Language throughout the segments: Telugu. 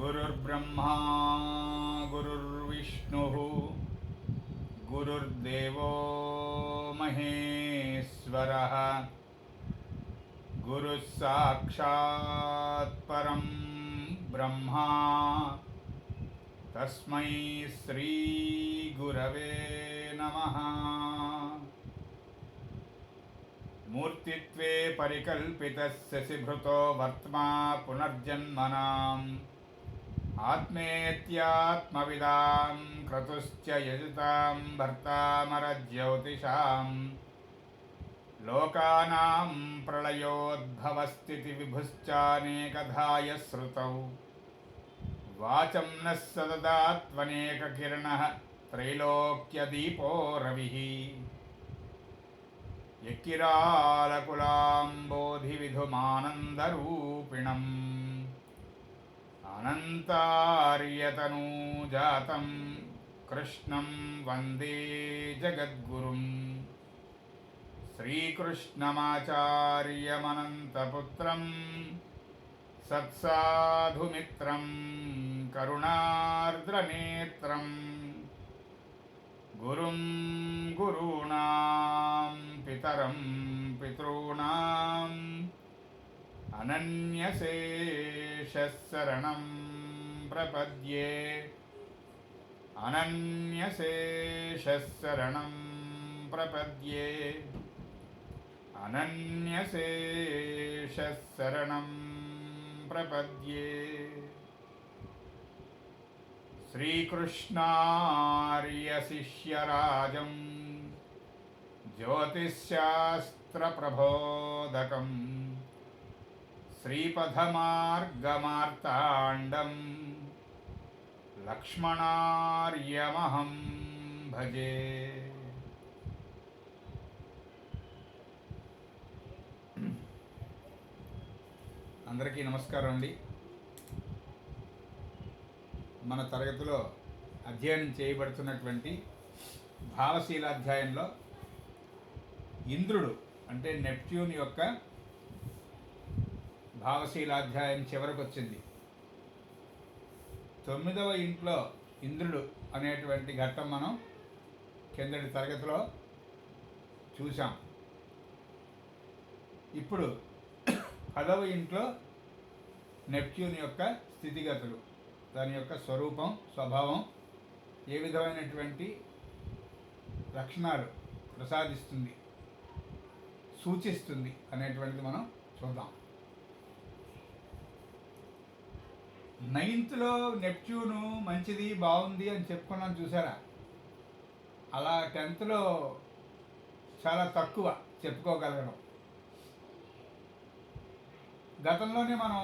गुरुर्ब्रह्मा गुरुर्विष्णुः गुरुर्देवो महेश्वरः गुरुः साक्षात् परं ब्रह्मा तस्मै श्री गुरवे नमः। मूर्तित्वे परिकल्पितस्य शिभृतो वर्त्मा पुनर्जन्मनाम् आत्मेत्यात्मविदां क्रतुश्च यजतां भर्तामरज्योतिषां लोकानां प्रलयोद्भवस्थितिविभुश्चानेकधाय श्रुतौ वाचं नः सददात्वनेककिरणः त्रैलोक्यदीपो रविः यक्किरालकुलाम्बोधिविधुमानन्दरूपिणम् अनन्तार्यतनूजातं कृष्णं वन्दे जगद्गुरुं श्रीकृष्णमाचार्यमनन्तपुत्रं सत्साधुमित्रं करुणार्द्रनेत्रं गुरुं गुरूणां पितरं पितॄणाम् अनन्यशेषशरणं प्रपद्ये अनन्यशेषशरणं प्रपद्ये अनन्यशेषशरणं प्रपद्ये। श्रीकृष्णार्यशिष्यराजं ज्योतिश्शास्त्रप्रबोधकं श्रीपथमार्गमार्ताण्डं लक्ष्मणार्यमहं भजे। అందరికీ నమస్కారం అండి. మన తరగతిలో అధ్యయనం చేయబడుతున్నటువంటి భావశీలాధ్యాయంలో ఇంద్రుడు అంటే నెప్ట్యూన్ యొక్క భావశీలాధ్యాయం చివరకు వచ్చింది. 9వ ఇంట్లో ఇంద్రుడు అనేటువంటి ఘట్టం మనం కిందటి తరగతిలో చూసాం. ఇప్పుడు 10వ ఇంట్లో నెప్ట్యూన్ యొక్క స్థితిగతులు, దాని యొక్క స్వరూపం, స్వభావం, ఏ విధమైనటువంటి లక్షణాలు ప్రసాదిస్తుంది, సూచిస్తుంది అనేటువంటిది మనం చూద్దాం. 9th నెప్ట్యూను మంచిది, బాగుంది అని చెప్పుకున్నాం చూసారా. అలా 10th చాలా తక్కువ చెప్పుకోగలగడం. గతంలోనే మనం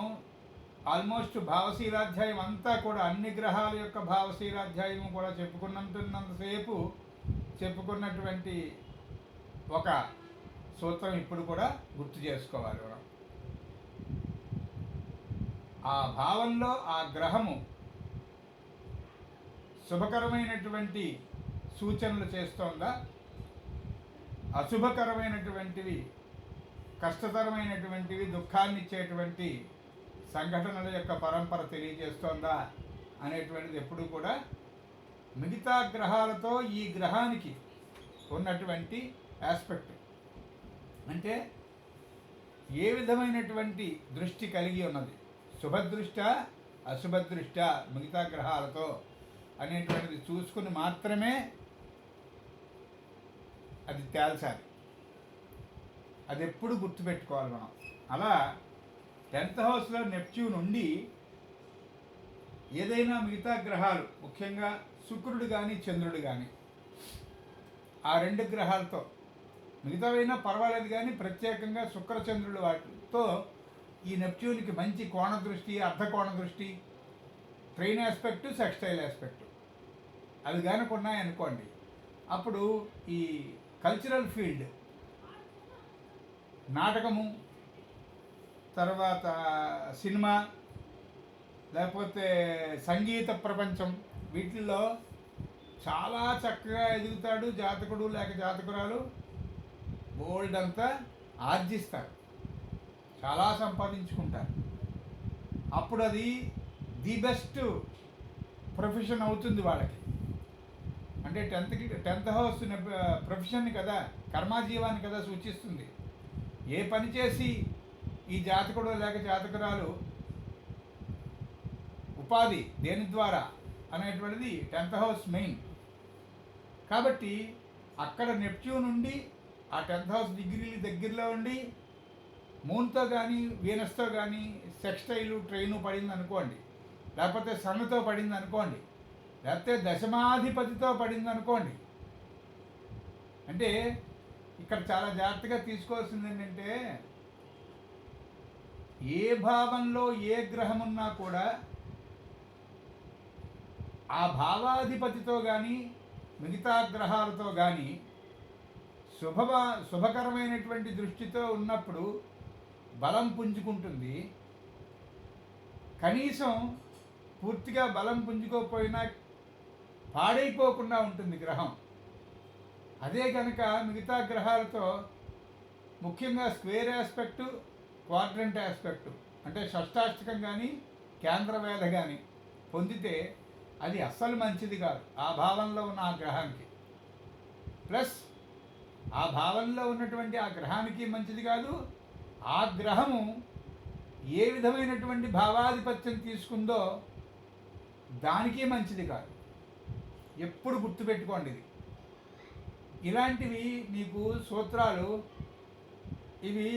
ఆల్మోస్ట్ భావశీలాధ్యాయం అంతా కూడా అన్ని గ్రహాల యొక్క భావశీలాధ్యాయం కూడా చెప్పుకున్నంతసేపు చెప్పుకున్నటువంటి ఒక సూత్రం ఇప్పుడు కూడా గుర్తు చేసుకోవాలి మనం. ఆ భావంలో ఆ గ్రహము శుభకరమైనటువంటి సూచనలు చేస్తోందా, అశుభకరమైనటువంటివి, కష్టతరమైనటువంటివి, దుఃఖాన్ని ఇచ్చేటువంటి సంఘటనల యొక్క పరంపర తెలియజేస్తోందా అనేటువంటిది ఎప్పుడు కూడా మిగతా గ్రహాలతో ఈ గ్రహానికి ఉన్నటువంటి ఆస్పెక్ట్, అంటే ఏ విధమైనటువంటి దృష్టి కలిగి ఉన్నది, శుభదృష్ట అశుభదృష్ట మిగతా గ్రహాలతో అనేటువంటిది చూసుకుని మాత్రమే అది తేల్చాలి. అది ఎప్పుడు గుర్తుపెట్టుకోవాలి మనం. అలా 10th హౌస్లో నెప్ట్యూన్ ఉండి ఏదైనా మిగతా గ్రహాలు, ముఖ్యంగా శుక్రుడు కానీ చంద్రుడు కానీ, ఆ 2 గ్రహాలతో, మిగతావైనా పర్వాలేదు కానీ ప్రత్యేకంగా శుక్రచంద్రుడు వాటితో ఈ నెప్ట్యూన్కి మంచి కోణ దృష్టి, అర్ధకోణ దృష్టి, ట్రైన్ ఆస్పెక్టు, సెక్స్టైల్ ఆస్పెక్టు అవి కనుక ఉన్నాయనుకోండి, అప్పుడు ఈ కల్చరల్ ఫీల్డ్, నాటకము, తర్వాత సినిమా, లేకపోతే సంగీత ప్రపంచం, వీటిల్లో చాలా చక్కగా ఎదుగుతాడు జాతకుడు లేక జాతకురాలు. బోల్డ్ అంతా ఆర్జిస్తారు, చాలా సంపాదించుకుంటారు. అప్పుడు అది ది బెస్ట్ ప్రొఫెషన్ అవుతుంది వాళ్ళకి. అంటే టెన్త్ హౌస్ ప్రొఫెషన్ని కదా, కర్మాజీవాన్ని కదా సూచిస్తుంది. ఏ పని చేసి ఈ జాతకుడు లేక జాతకురాలు ఉపాధి దేని ద్వారా అనేటువంటిది 10th హౌస్ మెయిన్. కాబట్టి అక్కడ నెప్ట్యూన్ ఉండి ఆ 10th హౌస్ డిగ్రీలు దగ్గరలో ఉండి మూన్తో కానీ వీనస్తో కానీ సెక్స్టైలు ట్రైను పడింది అనుకోండి, లేకపోతే సన్నుతో పడింది అనుకోండి, లేకపోతే దశమాధిపతితో పడింది అనుకోండి. అంటే ఇక్కడ చాలా జాగ్రత్తగా తీసుకోవాల్సింది ఏంటంటే, ఏ భావంలో ఏ గ్రహం ఉన్నా కూడా ఆ భావాధిపతితో కానీ మిగతా గ్రహాలతో కానీ శుభకరమైనటువంటి దృష్టితో ఉన్నప్పుడు బలం పుంజుకుంటుంది. కనీసం పూర్తిగా బలం పుంజుకోకపోయినా పాడైపోకుండా ఉంటుంది గ్రహం. అదే కనుక మిగతా గ్రహాలతో ముఖ్యంగా స్క్వేర్ ఆస్పెక్టు, క్వాడ్రంట్ ఆస్పెక్టు అంటే షష్టాష్టకం కానీ కేంద్రవేధ కానీ పొందితే అది అస్సలు మంచిది కాదు ఆ భావంలో ఉన్న ఆ గ్రహానికి. ప్లస్ ఆ భావంలో ఉన్నటువంటి ఆ గ్రహానికి మంచిది కాదు. ఆ గ్రహము ఏ విధమైనటువంటి భావాధిపత్యం తీసుకుందో దానికి మంచిది కాదు. ఎప్పుడు గుర్తుపెట్టుకోండి ఇది. ఇలాంటివి మీకు సూత్రాలు, ఇవి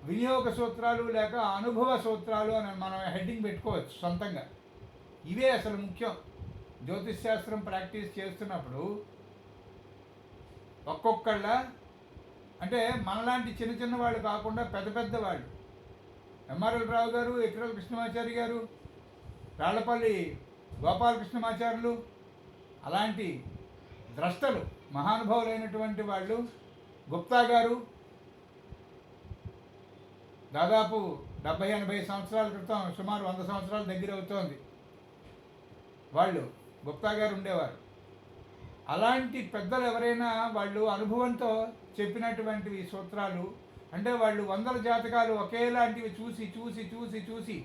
వినియోగ సూత్రాలు లేక అనుభవ సూత్రాలు అని మనం హెడ్డింగ్ పెట్టుకోవచ్చు సొంతంగా. ఇవే అసలు ముఖ్యం. జ్యోతిష్ శాస్త్రం ప్రాక్టీస్ చేస్తున్నప్పుడు ఒక్కొక్కళ్ళ అంటే మనలాంటి చిన్న చిన్న వాళ్ళు కాకుండా పెద్ద పెద్ద వాళ్ళు, ఎంఆర్ఎల్ రావు గారు, ఎక్రల్ కృష్ణమాచారి గారు, రాళ్లపల్లి గోపాలకృష్ణమాచారులు, అలాంటి ద్రష్టలు మహానుభావులైనటువంటి వాళ్ళు, గుప్తా గారు దాదాపు 70-80 సంవత్సరాల క్రితం, సుమారు 100 సంవత్సరాల దగ్గర అవుతోంది, వాళ్ళు గుప్తా గారు ఉండేవారు. అలాంటి పెద్దలు ఎవరైనా వాళ్ళు అనుభవంతో చెప్పినటువంటివి సూత్రాలు, అంటే వాళ్ళు 100 జాతకాలు ఒకేలాంటివి చూసి చూసి చూసి చూసి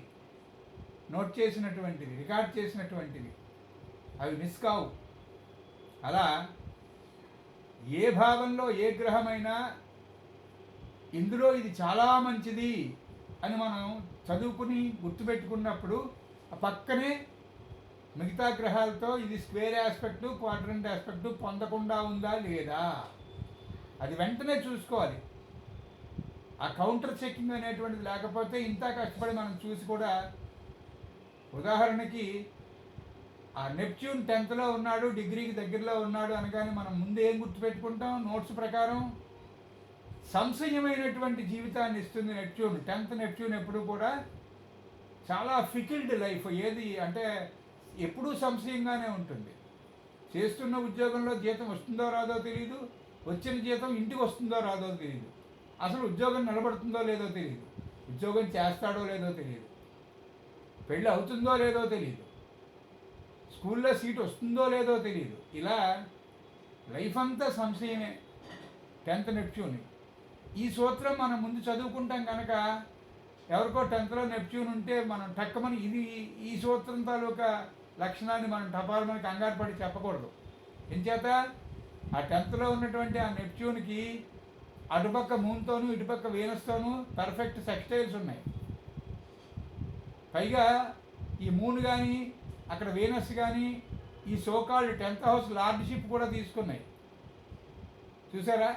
నోట్ చేసినటువంటివి, రికార్డ్ చేసినటువంటివి, అవి మిస్ కావు. అలా ఏ భావంలో ఏ గ్రహమైనా ఇందులో ఇది చాలా మంచిది అని మనం చదువుకుని గుర్తుపెట్టుకున్నప్పుడు ఆ పక్కనే మిగతా గ్రహాలతో ఇది స్క్వేర్ ఆస్పెక్టు, క్వాడ్రంట్ ఆస్పెక్టు పొందకుండా ఉందా లేదా అది వెంటనే చూసుకోవాలి. ఆ కౌంటర్ చెకింగ్ అనేటువంటిది లేకపోతే ఇంత కష్టపడి మనం చూసి కూడా, ఉదాహరణకి ఆ నెప్ట్యూన్ 10th ఉన్నాడు, డిగ్రీకి దగ్గరలో ఉన్నాడు అనగానే మనం ముందు ఏం గుర్తుపెట్టుకుంటాం? నోట్స్ ప్రకారం సంశయమైనటువంటి జీవితాన్ని ఇస్తుంది నెప్ట్యూన్. 10th నెప్ట్యూన్ ఎప్పుడు కూడా చాలా ఫికిల్డ్ లైఫ్. ఏది అంటే ఎప్పుడూ సంశయంగానే ఉంటుంది. చేస్తున్న ఉద్యోగంలో జీతం వస్తుందో రాదో తెలియదు, వచ్చిన జీతం ఇంటికి వస్తుందో రాదో తెలియదు, అసలు ఉద్యోగం నిలబడుతుందో లేదో తెలియదు, ఉద్యోగం చేస్తాడో లేదో తెలియదు, పెళ్ళి అవుతుందో లేదో తెలియదు, స్కూల్లో సీట్ వస్తుందో లేదో తెలియదు. ఇలా లైఫ్ అంతా సంశయమే 10th నెప్ట్యూన్. ఈ సూత్రం మనం ముందు చదువుకుంటాం కనుక ఎవరికో 10th నెప్ట్యూన్ ఉంటే మనం టక్కమని ఇది ఈ సూత్రం తాలూకా లక్షణాన్ని మనం టపాలమని కంగారు పడి చెప్పకూడదు. ఎంచేత ఆ 10th ఉన్నటువంటి ఆ నెప్ట్యూన్కి అటుపక్క మూన్తోనూ ఇటుపక్క వీనస్తోనూ పర్ఫెక్ట్ సెక్స్టైల్స్ ఉన్నాయి. పైగా ఈ మూన్ కానీ అక్కడ వీనస్ కానీ ఈ సోకాల్డ్ 10th హౌస్ లార్డ్షిప్ కూడా తీసుకున్నాయి. చూసారా?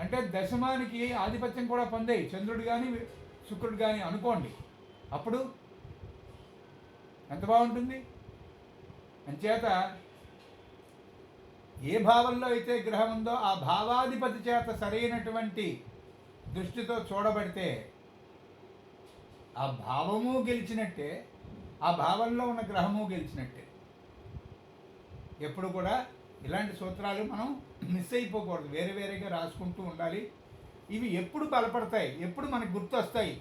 అంటే దశమానికి ఆధిపత్యం కూడా పొందాయి చంద్రుడు కానీ శుక్రుడు కానీ అనుకోండి. అప్పుడు ఎంత బాగుంటుంది. అంచేత ఏ భావంలో అయితే గ్రహం ఉందో ఆ భావాధిపతి చేత సరైనటువంటి దృష్టితో చూడబడితే ఆ భావము గెలిచినట్టే, ఆ భావంలో ఉన్న గ్రహము గెలిచినట్టే. ఎప్పుడు కూడా ఇలాంటి సూత్రాలు మనం మిస్ అయిపోకూడదు, వేరే వేరేగా రాసుకుంటూ ఉండాలి. ఇవి ఎప్పుడు బలపడతాయి, ఎప్పుడు మనకు గుర్తొస్తాయి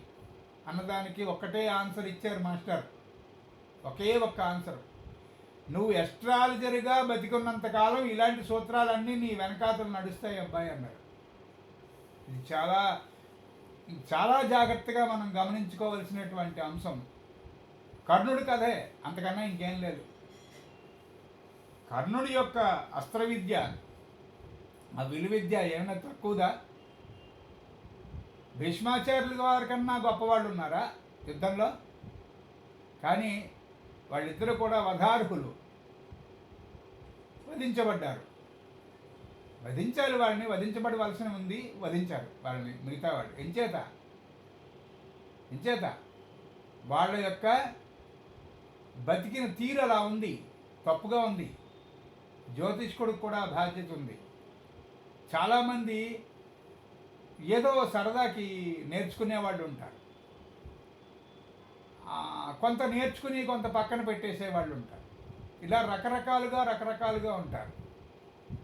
అన్నదానికి ఒక్కటే ఆన్సర్ ఇచ్చారు మాస్టర్. ఒకే ఒక్క ఆన్సర్. నువ్వు ఎస్ట్రాలజర్గా బతికున్నంతకాలం ఇలాంటి సూత్రాలన్నీ నీ వెనకాతలు నడుస్తాయి అబ్బాయి అన్నారు. ఇది చాలా చాలా జాగ్రత్తగా మనం గమనించుకోవాల్సినటువంటి అంశం. కర్ణుడి కథే, అంతకన్నా ఇంకేం లేదు. కర్ణుడి యొక్క అస్త్ర విద్య, ఆ విలువిద్య ఏమైనా తక్కువదా? భీష్మాచార్యుల వారి కన్నా గొప్పవాళ్ళు ఉన్నారా యుద్ధంలో? కానీ వాళ్ళిద్దరూ కూడా వధార్హులు, వధించబడ్డారు. వధించాలి వాళ్ళని, వధించబడవలసిన ఉంది, వధించారు వాళ్ళని మిగతా వాళ్ళు. ఎంచేత వాళ్ళ యొక్క బతికిన తీరు అలా ఉంది, తప్పుగా ఉంది. జ్యోతిష్కుడికి కూడా బాధ్యత ఉంది. చాలామంది ఏదో సరదాకి నేర్చుకునే వాళ్ళు ఉంటారు, కొంత నేర్చుకుని కొంత పక్కన పెట్టేసే వాళ్ళు ఉంటారు. ఇలా రకరకాలుగా ఉంటారు.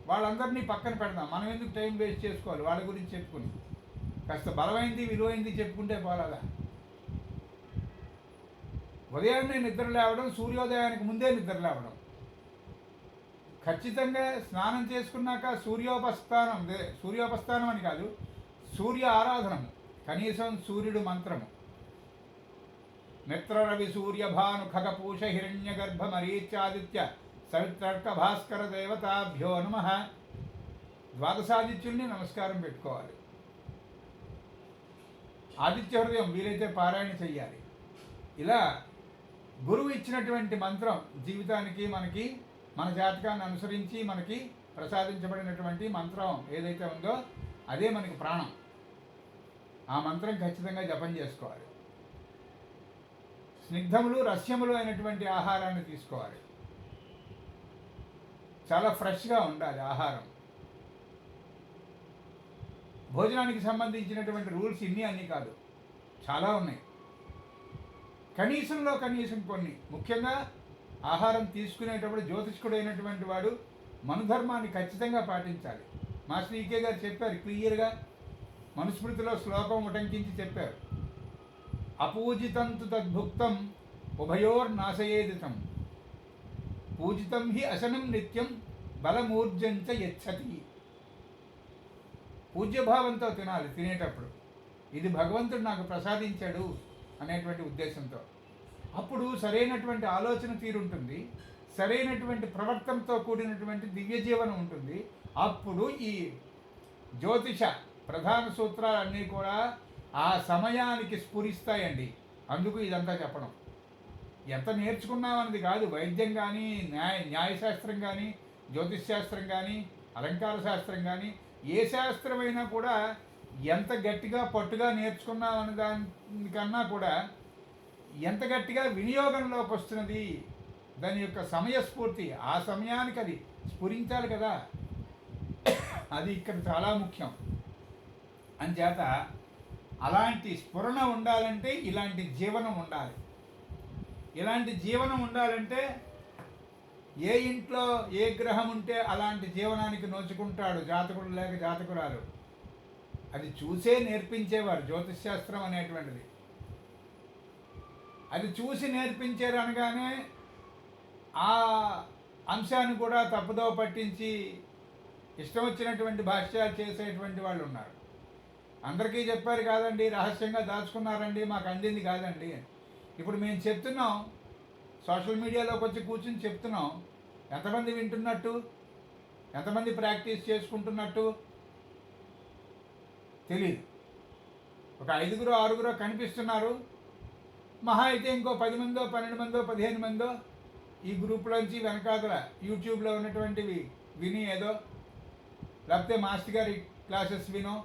వాళ్ళందరినీ పక్కన పెడదాం, మనం ఎందుకు టైం వేస్ట్ చేసుకోవాలి వాళ్ళ గురించి చెప్పుకుని. కాస్త బలమైంది విలువైంది చెప్పుకుంటే పోలాదా? ఉదయాన్నే నిద్ర లేవడం, సూర్యోదయానికి ముందే నిద్ర లేవడం, ఖచ్చితంగా స్నానం చేసుకున్నాక సూర్యోపస్థానం అని కాదు, సూర్య ఆరాధనము, కనీసం సూర్యుడు మంత్రము, మిత్ర రవి సూర్య భాను ఖగపూష హిరణ్య గర్భ మరీచాదిత్య సవిత్రర్క భాస్కర దేవతాభ్యో నమః. ద్వాదశాదిత్యుల్ని నమస్కారం పెట్టుకోవాలి. ఆదిత్య హృదయం వీలైతే పారాయణ చెయ్యాలి. ఇలా గురువు ఇచ్చినటువంటి మంత్రం జీవితానికి, మనకి మన జాతకాన్ని అనుసరించి మనకి ప్రసాదించబడినటువంటి మంత్రం ఏదైతే ఉందో అదే మనకి ప్రాణం. ఆ మంత్రం ఖచ్చితంగా జపం చేసుకోవాలి. స్నిగ్ధములు రస్యములు అయినటువంటి ఆహారాన్ని తీసుకోవాలి. చాలా ఫ్రెష్గా ఉండాలి ఆహారం. భోజనానికి సంబంధించినటువంటి రూల్స్ ఇన్ని అన్నీ కాదు, చాలా ఉన్నాయి. కనీసం కొన్ని, ముఖ్యంగా ఆహారం తీసుకునేటప్పుడు జ్యోతిష్కుడు అయినటువంటి వాడు మనుధర్మాన్ని ఖచ్చితంగా పాటించాలి. మాస్టర్ ఈకే గారు చెప్పారు క్లియర్గా, మనుస్మృతిలో శ్లోకం ఉటంకించి చెప్పారు. అపూజితంతు తద్భుక్తం ఉభయోర్నాశయేదితం, పూజితం హి అశనం నిత్యం బలమూర్జంచ యచ్చతి. పూజ్యభావంతో తినాలి తినేటప్పుడు, ఇది భగవంతుడు నాకు ప్రసాదించాడు అనేటువంటి ఉద్దేశంతో. అప్పుడు సరైనటువంటి ఆలోచన తీరుంటుంది, సరైనటువంటి ప్రవర్తనతో కూడినటువంటి దివ్య జీవనం ఉంటుంది. అప్పుడు ఈ జ్యోతిష ప్రధాన సూత్రాలన్నీ కూడా ఆ సమయానికి స్ఫురిస్తాయండి. అందుకు ఇదంతా చెప్పడం. ఎంత నేర్చుకున్నామన్నది కాదు, వైద్యం కానీ, న్యాయశాస్త్రం కానీ, జ్యోతిష్ శాస్త్రం కానీ, అలంకార శాస్త్రం కానీ, ఏ శాస్త్రమైనా కూడా ఎంత గట్టిగా పట్టుగా నేర్చుకున్నామన్న దానికన్నా కూడా ఎంత గట్టిగా వినియోగంలోకి వస్తున్నది, దాని యొక్క సమయస్ఫూర్తి, ఆ సమయానికి అది స్ఫురించాలి కదా, అది ఇక్కడ చాలా ముఖ్యం. అంచేత అలాంటి స్ఫురణ ఉండాలంటే ఇలాంటి జీవనం ఉండాలి. ఇలాంటి జీవనం ఉండాలంటే ఏ ఇంట్లో ఏ గ్రహం ఉంటే అలాంటి జీవనానికి నోచుకుంటాడు జాతకుడు లేక జాతకురాలు. అది చూసే నేర్పించేవారు జ్యోతిష్ శాస్త్రం అనేటువంటిది. అది చూసి నేర్పించారు అనగానే ఆ అంశాన్ని కూడా తప్పుదో పట్టించి ఇష్టం వచ్చినటువంటి భాష్యాలు చేసేటువంటి వాళ్ళు ఉన్నారు. అందరికీ చెప్పారు కాదండి, రహస్యంగా దాచుకున్నారండి, మాకు అందింది కాదండి. ఇప్పుడు మేము చెప్తున్నాం, సోషల్ మీడియాలోకి వచ్చి కూర్చుని చెప్తున్నాం, ఎంతమంది వింటున్నట్టు, ఎంతమంది ప్రాక్టీస్ చేసుకుంటున్నట్టు తెలియదు. ఒక 5గురో 6గురో కనిపిస్తున్నారు, మహా అయితే ఇంకో 10 మందో 12 మందో 15 మందో ఈ గ్రూప్లోంచి వెనకాదల యూట్యూబ్లో ఉన్నటువంటివి విని ఏదో, లేకపోతే మాస్టర్ గారి క్లాసెస్ వినో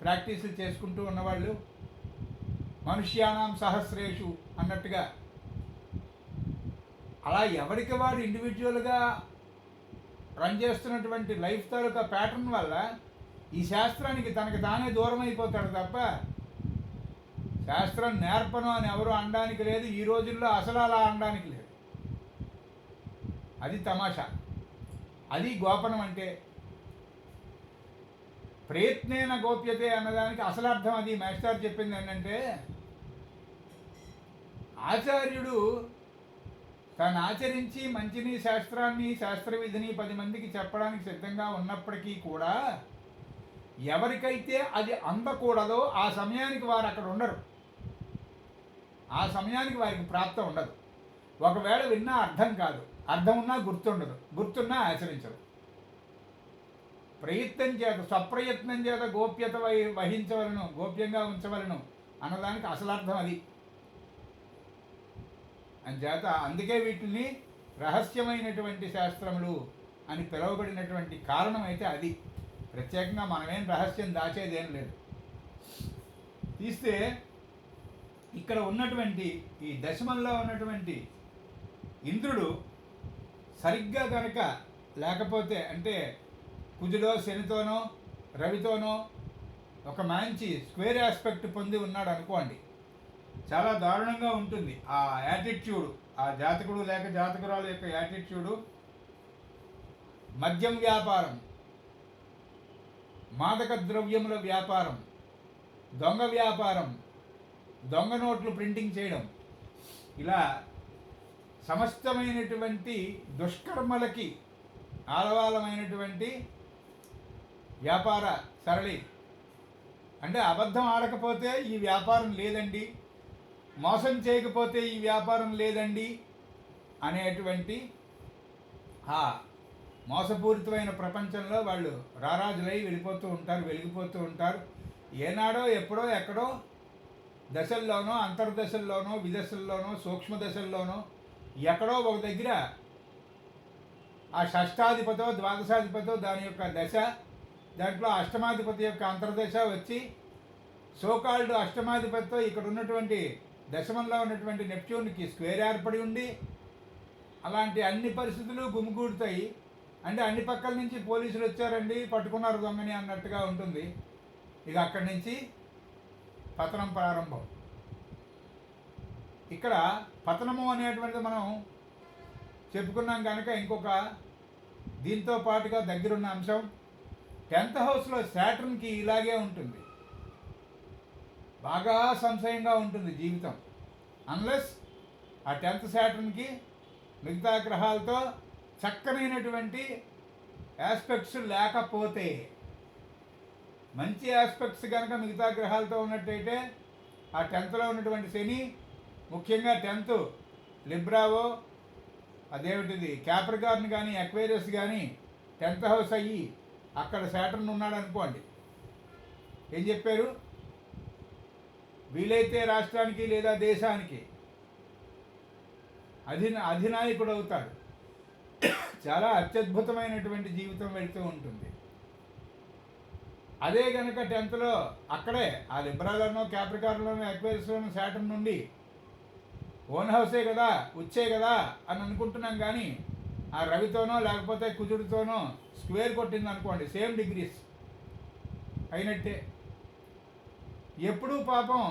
ప్రాక్టీసులు చేసుకుంటూ ఉన్నవాళ్ళు, మనుష్యానాం సహస్రేషు అన్నట్టుగా అలా ఎవరికి వాడు ఇండివిజువల్గా రన్ చేస్తున్నటువంటి లైఫ్ తాలూకా ప్యాటర్న్ వల్ల ఈ శాస్త్రానికి తనకి తానే దూరం అయిపోతాడు తప్ప శాస్త్రం నేర్పను అని ఎవరు అనడానికి లేదు. ఈ రోజుల్లో అసలు అలా అనడానికి లేదు. అది తమాషా, అది గోపనం. అంటే ప్రయత్నేన గోప్యతే అన్నదానికి అసలు అర్థం అది. మాస్టర్ చెప్పింది ఏంటంటే, ఆచార్యుడు తను ఆచరించి మంచిని, శాస్త్రాన్ని, శాస్త్ర విధిని 10 మందికి చెప్పడానికి సిద్ధంగా ఉన్నప్పటికీ కూడా ఎవరికైతే అది అందకూడదో ఆ సమయానికి వారు అక్కడ ఉండరు, ఆ సమయానికి వారికి ప్రాప్తం ఉండదు. ఒకవేళ విన్నా అర్థం కాదు, అర్థం ఉన్నా గుర్తుండదు, గుర్తున్నా ఆచరించరు. ప్రయత్నం చేత, స్వప్రయత్నం చేత గోప్యత వహించవలను, గోప్యంగా ఉంచవలను అన్నదానికి అసలు అర్థం అది. అంచేత అందుకే వీటిని రహస్యమైనటువంటి శాస్త్రములు అని పిలువబడినటువంటి కారణం అయితే అది. ప్రత్యేకంగా మనమేం రహస్యం దాచేదేం లేదు. తీస్తే ఇక్కడ ఉన్నటువంటి ఈ దశమంలో ఉన్నటువంటి ఇంద్రుడు సరిగ్గా కనుక లేకపోతే, అంటే కుజుడో శనితోనో రవితోనో ఒక మంచి స్క్వేర్ ఆస్పెక్ట్ పొంది ఉన్నాడు అనుకోండి, చాలా దారుణంగా ఉంటుంది ఆ యాటిట్యూడ్, ఆ జాతకుడు లేక జాతకురాలు యొక్క యాటిట్యూడు. మద్యం వ్యాపారం, మాదక ద్రవ్యముల వ్యాపారం, దొంగ వ్యాపారం, దొంగ నోట్లు ప్రింటింగ్ చేయడం, ఇలా సమస్తమైనటువంటి దుష్కర్మలకి ఆలవాలమైనటువంటి వ్యాపార సరళి. అంటే అబద్ధం ఆడకపోతే ఈ వ్యాపారం లేదండి, మోసం చేయకపోతే ఈ వ్యాపారం లేదండి అనేటువంటి ఆ మోసపూరితమైన ప్రపంచంలో వాళ్ళు రారాజులై వెళ్ళిపోతూ ఉంటారు, వెలిగిపోతూ ఉంటారు. ఏనాడో ఎప్పుడో ఎక్కడో దశల్లోనో, అంతర్దశల్లోనో, విదశల్లోనో, సూక్ష్మ దశల్లోనో ఎక్కడో ఒక దగ్గర ఆ షష్టాధిపతో ద్వాదశాధిపతో దాని యొక్క దశ, దాంట్లో అష్టమాధిపతి యొక్క అంతర్దశ వచ్చి సోకాల్డ్ అష్టమాధిపతితో ఇక్కడ ఉన్నటువంటి దశమంలో ఉన్నటువంటి నెప్ట్యూన్కి స్క్వేర్ ఏర్పడి ఉండి అలాంటి అన్ని పరిస్థితులు గుమిగూడుతాయి. అంటే అన్ని పక్కల నుంచి పోలీసులు వచ్చారండి, పట్టుకున్నారు దొంగని అన్నట్టుగా ఉంటుంది. ఇక అక్కడి నుంచి పతనం ప్రారంభం. ఇక్కడ పతనము అనేటువంటిది మనం చెప్పుకున్నాం కనుక ఇంకొక దీంతో పాటుగా దగ్గరున్న అంశం 10th హౌస్లో శాటర్న్కి ఇలాగే ఉంటుంది, బాగా సంశయంగా ఉంటుంది జీవితం. అన్లెస్ ఆ 10th శాటర్న్కి మిగతా గ్రహాలతో చక్కనైనటువంటి ఆస్పెక్ట్స్ లేకపోతే, మంచి ఆస్పెక్ట్స్ కనుక మిగతా గ్రహాలతో ఉన్నట్టయితే ఆ 10thలో ఉన్నటువంటి శని, ముఖ్యంగా 10th లిబ్రావో, అదేమిటిది క్యాప్రికార్న్ కానీ అక్వేరియస్ కానీ 10th హౌస్ అయ్యి అక్కడ శాటర్న్ ఉన్నాడు అనుకోండి, ఏం చెప్పారు? వీలైతే రాష్ట్రానికి లేదా దేశానికి అధినాయకుడు అవుతాడు. చాలా అత్యద్భుతమైనటువంటి జీవితం వెళుతూ ఉంటుంది. అదే కనుక 10thలో అక్కడే ఆ లిబ్రాలోనో క్యాప్రికార్న్లోనో అక్వేరియస్లోనో శాటర్న్ నుండి ఓన్ హౌసే కదా, వచ్చే కదా అని అనుకుంటున్నాం, కానీ ఆ రవితోనో లేకపోతే కుజుడితోనో స్క్వేర్ కొట్టింది అనుకోండి, సేమ్ డిగ్రీస్ అయినట్టే. ఎప్పుడూ పాపం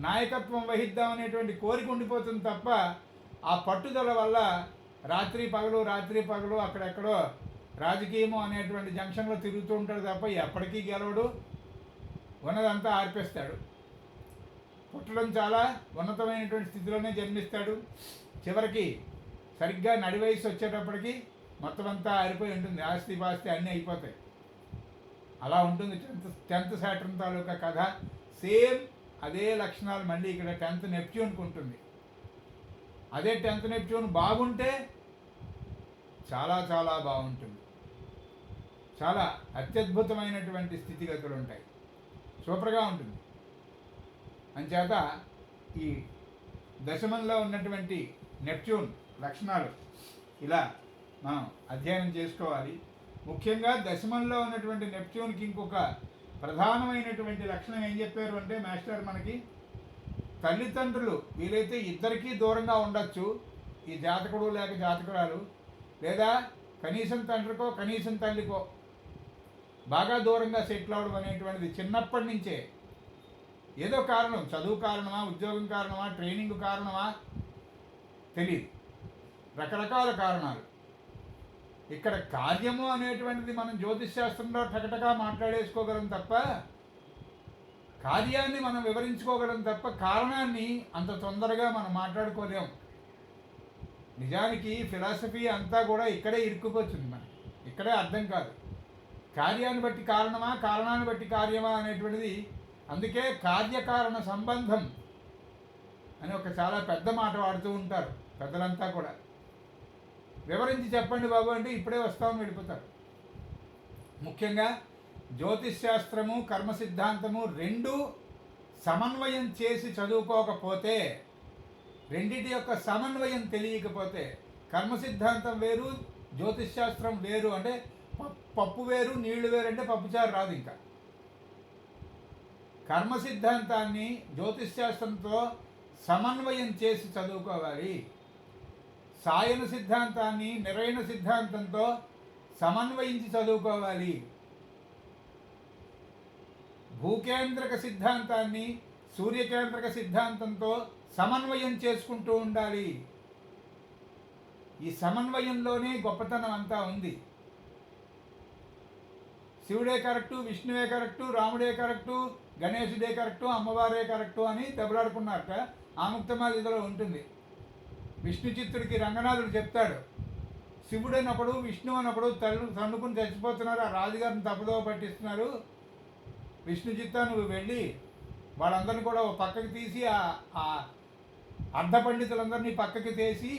నాయకత్వం వహిద్దామనేటువంటి కోరిక ఉండిపోతుంది తప్ప ఆ పట్టుదల వల్ల రాత్రి పగలు అక్కడెక్కడో రాజకీయము అనేటువంటి జంక్షన్లో తిరుగుతూ ఉంటాడు తప్ప ఎప్పటికీ గెలవడు, ఉన్నదంతా ఆర్పేస్తాడు. పుట్టడం చాలా ఉన్నతమైనటువంటి స్థితిలోనే జన్మిస్తాడు. చివరికి సరిగ్గా నడి వయసు వచ్చేటప్పటికి మొత్తం అంతా ఆరిపోయి ఉంటుంది, ఆస్తి పాస్తి అన్నీ అయిపోతాయి. అలా ఉంటుంది 10th శాటర్న్ తాలూకా కథ. సేమ్ అదే లక్షణాలు మళ్ళీ ఇక్కడ 10th నెప్ట్యూన్కి ఉంటుంది. అదే 10th నెప్ట్యూన్ బాగుంటే చాలా చాలా బాగుంటుంది, చాలా అత్యద్భుతమైనటువంటి స్థితిగతులు ఉంటాయి, సూపర్గా ఉంటుంది. అంచేత ఈ దశమంలో ఉన్నటువంటి నెప్ట్యూన్ లక్షణాలు ఇలా మనం అధ్యయనం చేసుకోవాలి. ముఖ్యంగా దశమంలో ఉన్నటువంటి నెప్ట్యూన్కి ఇంకొక ప్రధానమైనటువంటి లక్షణం ఏం చెప్పారు అంటే మాస్టర్ మనకి, తల్లిదండ్రులు వీలైతే ఇద్దరికీ దూరంగా ఉండొచ్చు, ఈ జాతకుడు లేక జాతకురాలు, లేదా కనీసం తండ్రికో కనీసం తల్లికో బాగా దూరంగా సెటిల్ అవడం అనేటువంటిది చిన్నప్పటి నుంచే. ఏదో కారణం, చదువు కారణమా, ఉద్యోగం కారణమా, ట్రైనింగ్ కారణమా తెలియదు, రకరకాల కారణాలు. ఇక్కడ కార్యము అనేటువంటిది మనం జ్యోతిష్ శాస్త్రంలో టకటగా మాట్లాడేసుకోగలం తప్ప, కార్యాన్ని మనం వివరించుకోగలం తప్ప కారణాన్ని అంత తొందరగా మనం మాట్లాడుకోలేం. నిజానికి ఫిలాసఫీ అంతా కూడా ఇక్కడే ఇరుక్కుపోతుంది, మనకి ఇక్కడే అర్థం కాదు. కార్యాన్ని బట్టి కారణమా, కారణాన్ని బట్టి కార్యమా అనేటువంటిది. అందుకే కార్యకారణ సంబంధం అని ఒక చాలా పెద్ద మాట వాడుతూ ఉంటారు పెద్దలంతా కూడా. వివరించి చెప్పండి బాబు అంటే ఇప్పుడే వస్తామని వెళ్ళిపోతారు. ముఖ్యంగా జ్యోతిష్ శాస్త్రము కర్మ సిద్ధాంతము రెండు సమన్వయం చేసి చదువుకోకపోతే, రెండిటి యొక్క సమన్వయం తెలియకపోతే, కర్మ సిద్ధాంతం వేరు జ్యోతిష్ శాస్త్రం వేరు అంటే పప్పు వేరు నీళ్లు వేరు అంటే పప్పుచారు రాదు. ఇంకా కర్మ సిద్ధాంతాన్ని జ్యోతిష్ శాస్త్రంతో సమన్వయం చేసి చదువుకోవాలి. సాయన సిద్ధాంతాన్ని నిర్వహణ సిద్ధాంతంతో సమన్వయించి చదువుకోవాలి. భూకేంద్రక సిద్ధాంతాన్ని సూర్యకేంద్రక సిద్ధాంతంతో సమన్వయం చేసుకుంటూ ఉండాలి. ఈ సమన్వయంలోనే గొప్పతనం అంతా ఉంది. శివుడే కరెక్టు, విష్ణువే కరెక్టు, రాముడే కరెక్టు, గణేశుడే కరెక్టు, అమ్మవారే కరెక్టు అని దెబ్బలాడుకున్నారట. ఆముక్తమాలికలో ఉంటుంది. విష్ణు చిత్తుడికి రంగనాథుడు చెప్తాడు, శివుడు అన్నప్పుడు విష్ణు అన్నప్పుడు తన్నుకుని చచ్చిపోతున్నారు, ఆ రాజుగారిని తప్పుదోవ పట్టిస్తున్నారు. విష్ణు చిత్తా నువ్వు వెళ్ళి వాళ్ళందరినీ కూడా పక్కకి తీసి ఆ అర్ధ పండితులందరినీ పక్కకి తీసి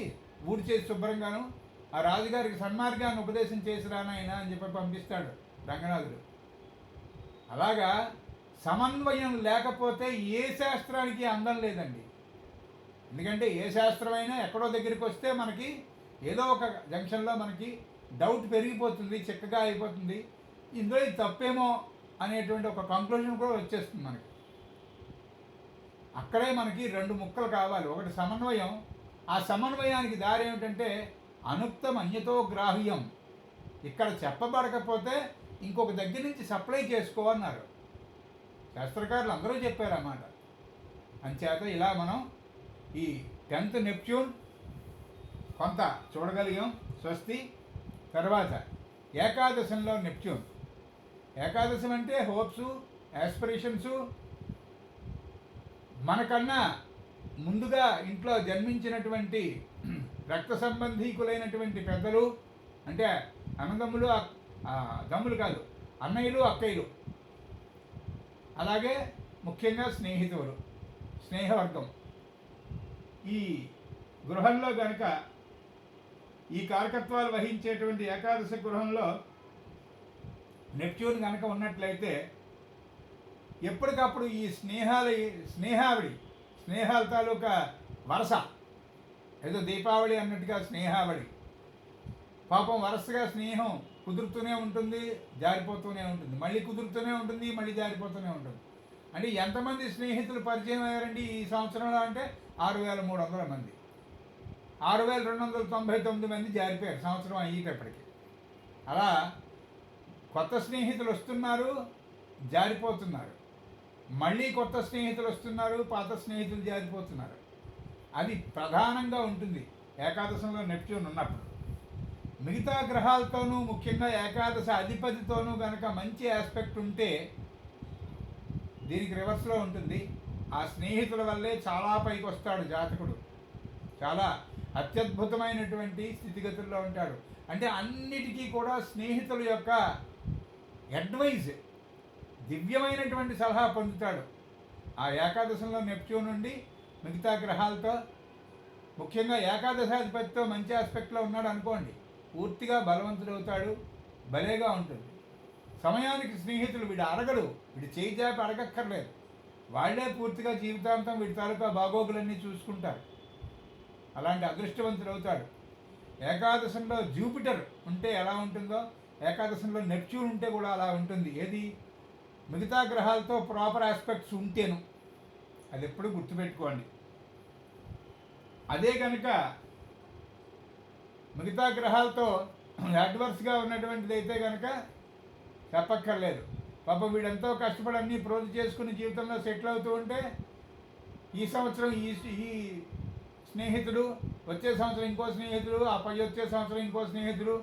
ఊడి చేసి శుభ్రంగాను ఆ రాజుగారికి సన్మార్గాన్ని ఉపదేశం చేసి రానాయనా అని చెప్పి పంపిస్తాడు రంగనాథుడు. అలాగా సమన్వయం లేకపోతే ఏ శాస్త్రానికి అందం లేదండి. ఎందుకంటే ఏ శాస్త్రమైనా ఎక్కడో దగ్గరికి వస్తే మనకి ఏదో ఒక జంక్షన్లో మనకి డౌట్ పెరిగిపోతుంది, చిక్కగా అయిపోతుంది. ఇందులో ఇది తప్పేమో అనేటువంటి ఒక కంక్లూజన్ కూడా వచ్చేస్తుంది మనకి. అక్కడే మనకి రెండు ముక్కలు కావాలి. ఒకటి సమన్వయం. ఆ సమన్వయానికి దారి ఏమిటంటే అనుక్తం అన్యతో గ్రాహ్యం. ఇక్కడ చెప్పబడకపోతే ఇంకొక దగ్గర నుంచి సప్లై చేసుకోవన్నారు శాస్త్రకారులు అందరూ చెప్పారు అన్నమాట. అంచేత ఇలా మనం ఈ 10th నెప్ట్యూన్ కొంత చూడగలిగాం. స్వస్తి. తర్వాత ఏకాదశంలో నెప్ట్యూన్. ఏకాదశం అంటే హోప్స్, యాస్పిరేషన్సు. మనకన్నా ముందుగా ఇంట్లో జన్మించినటువంటి రక్త సంబంధీకులైనటువంటి పెద్దలు, అంటే అన్నదమ్ములు, దమ్ములు కాదు, అన్నయ్యలు, అక్కయ్యలు, అలాగే ముఖ్యంగా స్నేహితులు, స్నేహవర్గం. ఈ గృహంలో కనుక ఈ కారకత్వాలు వహించేటువంటి ఏకాదశ గృహంలో నెప్ట్యూన్ కనుక ఉన్నట్లయితే ఎప్పటికప్పుడు ఈ స్నేహాల తాలూకా వరస, ఏదో దీపావళి అన్నట్టుగా స్నేహావళి. పాపం వరుసగా స్నేహం కుదురుతూనే ఉంటుంది, జారిపోతూనే ఉంటుంది, మళ్ళీ కుదురుతూనే ఉంటుంది, మళ్ళీ జారిపోతూనే ఉంటుంది. అంటే ఎంతమంది స్నేహితులు పరిచయం అయ్యారండి ఈ సంవత్సరంలో అంటే 6,300 మంది. 6,299 మంది జారిపోయారు సంవత్సరం అయ్యేటప్పటికి. అలా కొత్త స్నేహితులు వస్తున్నారు, జారిపోతున్నారు, మళ్ళీ కొత్త స్నేహితులు వస్తున్నారు, పాత స్నేహితులు జారిపోతున్నారు. అది ప్రధానంగా ఉంటుంది ఏకాదశంలో నెప్ట్యూన్ ఉన్నప్పుడు. మిగతా గ్రహాలతోనూ ముఖ్యంగా ఏకాదశ అధిపతితోనూ కనుక మంచి ఆస్పెక్ట్ ఉంటే దీనికి రివర్స్లో ఉంటుంది. ఆ స్నేహితుల వల్లే చాలా పైకి వస్తాడు జాతకుడు, చాలా అత్యద్భుతమైనటువంటి స్థితిగతుల్లో ఉంటాడు. అంటే అన్నిటికీ కూడా స్నేహితుల యొక్క అడ్వైజ్, దివ్యమైనటువంటి సలహా పొందుతాడు ఆ ఏకాదశంలో నెప్ట్యూన్ నుండి. మిగతా గ్రహాలతో ముఖ్యంగా ఏకాదశాధిపతితో మంచి ఆస్పెక్ట్లో ఉన్నాడు అనుకోండి, పూర్తిగా బలవంతుడవుతాడు, భలేగా ఉంటుంది. సమయానికి స్నేహితులు వీడు అడగడు, వీడు చేయి జాపి అడగక్కర్లేదు, వాళ్ళే పూర్తిగా జీవితాంతం వీడి తాలూకా బాగోగులన్నీ చూసుకుంటారు. అలాంటి అదృష్టవంతుడు అవుతాడు. ఏకాదశంలో జూపిటర్ ఉంటే ఎలా ఉంటుందో ఏకాదశంలో నెప్ట్యూన్ ఉంటే కూడా అలా ఉంటుంది. ఏది మిగతా గ్రహాలతో ప్రాపర్ ఆస్పెక్ట్స్ ఉంటేను, అది ఎప్పుడు గుర్తుపెట్టుకోండి. అదే కనుక మిగతా గ్రహాలతో అడ్వర్స్గా ఉన్నటువంటిది అయితే కనుక చెప్పక్కర్లేదు. పాపం వీడంతో కష్టపడి అన్నీ ప్రోధి చేసుకుని జీవితంలో సెటిల్ అవుతూ ఉంటే ఈ సంవత్సరం ఈ స్నేహితుడు, వచ్చే సంవత్సరం ఇంకో స్నేహితుడు, ఆ పై వచ్చే సంవత్సరం ఇంకో స్నేహితుడు,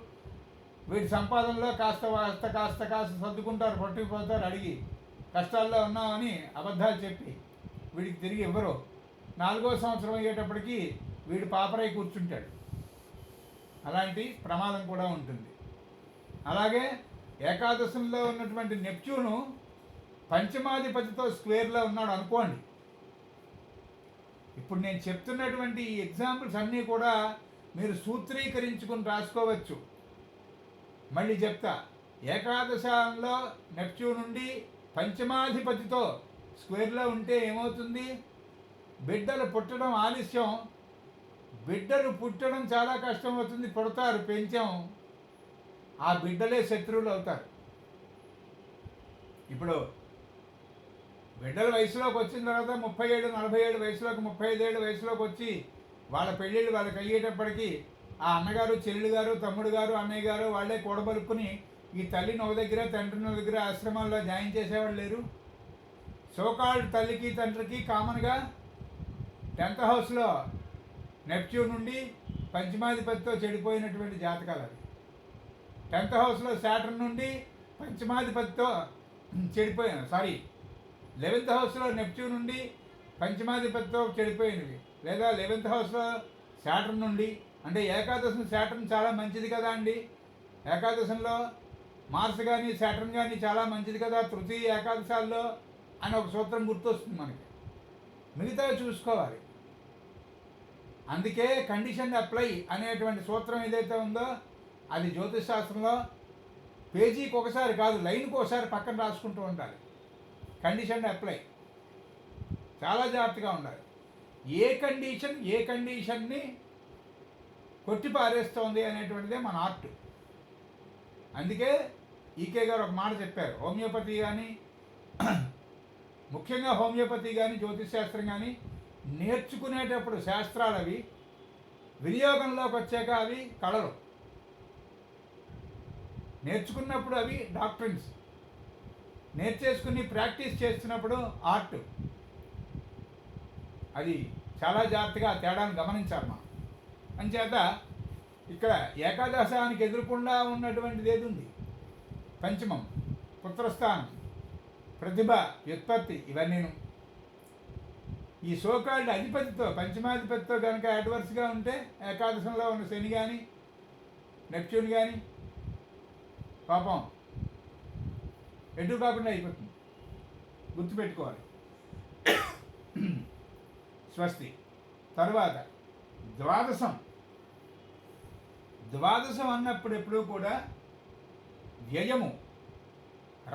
వీడి సంపాదనలో కాస్త సర్దుకుంటారు, పట్టుకుపోతారు, అడిగి కష్టాల్లో ఉన్నామని అబద్ధాలు చెప్పి వీడికి తిరిగి ఇవ్వరు. 4వ సంవత్సరం అయ్యేటప్పటికి వీడు పాపరై కూర్చుంటాడు. అలాంటి ప్రమాదం కూడా ఉంటుంది. అలాగే ఏకాదశంలో ఉన్నటువంటి నెప్ట్యూను పంచమాధిపతితో స్క్వేర్లో ఉన్నాడు అనుకోండి. ఇప్పుడు నేను చెప్తున్నటువంటి ఈ ఎగ్జాంపుల్స్ అన్నీ కూడా మీరు సూత్రీకరించుకుని రాసుకోవచ్చు. మళ్ళీ చెప్తా, ఏకాదశాంలో నెప్ట్యూన్ నుండి పంచమాధిపతితో స్క్వేర్లో ఉంటే ఏమవుతుంది? బిడ్డలు పుట్టడం ఆలస్యం, బిడ్డలు పుట్టడం చాలా కష్టం అవుతుంది. పుడతారు, పెంచాం, ఆ బిడ్డలే శత్రువులు అవుతారు. ఇప్పుడు బిడ్డల వయసులోకి వచ్చిన తర్వాత 37, 47 వయసులోకి, 35 వయసులోకి వచ్చి వాళ్ళ పెళ్ళిళ్ళు వాళ్ళకి అయ్యేటప్పటికీ ఆ అన్నగారు, చెల్లెలు గారు, తమ్ముడు గారు, అన్నయ్య గారు వాళ్ళే కూడబలుక్కుని ఈ తల్లిని ఒక దగ్గర, తండ్రిని ఒక దగ్గర ఆశ్రమాల్లో జాయిన్ చేసేవాళ్ళు లేరు. సోకాల్డ్ తల్లికి తండ్రికి కామన్గా 10th హౌస్లో నెప్ట్యూన్ నుండి పంచమాధిపతితో చెడిపోయినటువంటి జాతకాలు అవి. 10th హౌస్లో శాటర్న్ నుండి పంచమాధిపతితో చెడిపోయాను, 11th హౌస్లో నెప్ట్యూన్ నుండి పంచమాధిపతితో చెడిపోయినవి, లేదా 11th హౌస్లో శాటర్న్ నుండి. అంటే ఏకాదశం శాటర్న్ చాలా మంచిది కదా అండి. ఏకాదశంలో మార్స్ కానీ శాటర్న్ కానీ చాలా మంచిది కదా, తృతీయ ఏకాదశాల్లో అని ఒక సూత్రం గుర్తొస్తుంది మనకి. మిగతా చూసుకోవాలి. అందుకే కండిషన్ అప్లై అనేటువంటి సూత్రం ఏదైతే ఉందో అది జ్యోతిష్ శాస్త్రంలో పేజీకి ఒకసారి కాదు, లైన్కి ఒకసారి పక్కన రాసుకుంటూ ఉండాలి. కండిషన్ అప్లై చాలా జాగ్రత్తగా ఉండాలి. ఏ కండిషన్ని కొట్టి పారేస్తోంది అనేటువంటిదే మన ఆర్ట్. అందుకే ఈకే గారు ఒక మాట చెప్పారు, హోమియోపతి కానీ, ముఖ్యంగా హోమియోపతి కానీ, జ్యోతిష్ శాస్త్రం కానీ నేర్చుకునేటప్పుడు శాస్త్రాలు అవి, వినియోగంలోకి వచ్చాక అవి కళలు. నేర్చుకున్నప్పుడు అవి డాక్టరిన్స్, నేర్చేసుకుని ప్రాక్టీస్ చేస్తున్నప్పుడు ఆర్ట్. అది చాలా జాగ్రత్తగా తేడాను గమనించాలి మనం. అంచేత ఇక్కడ ఏకాదశానికి ఎదురుకుండా ఉన్నటువంటిది ఏది ఉంది? పంచమం, పుత్రస్థానం, ప్రతిభ, వ్యుత్పత్తి, ఇవన్నీను. ఈ సోకాల్డ్ అధిపతితో, పంచమాధిపతితో కనుక అడ్వర్స్గా ఉంటే ఏకాదశంలో ఉన్న శని కానీ నెప్ట్యూన్ కానీ పాపం ఎటు కాకుండా అయిపోతుంది. గుర్తుపెట్టుకోవాలి. స్వస్తి. తర్వాత ద్వాదశం అన్నప్పుడు ఎప్పుడూ కూడా వ్యయము,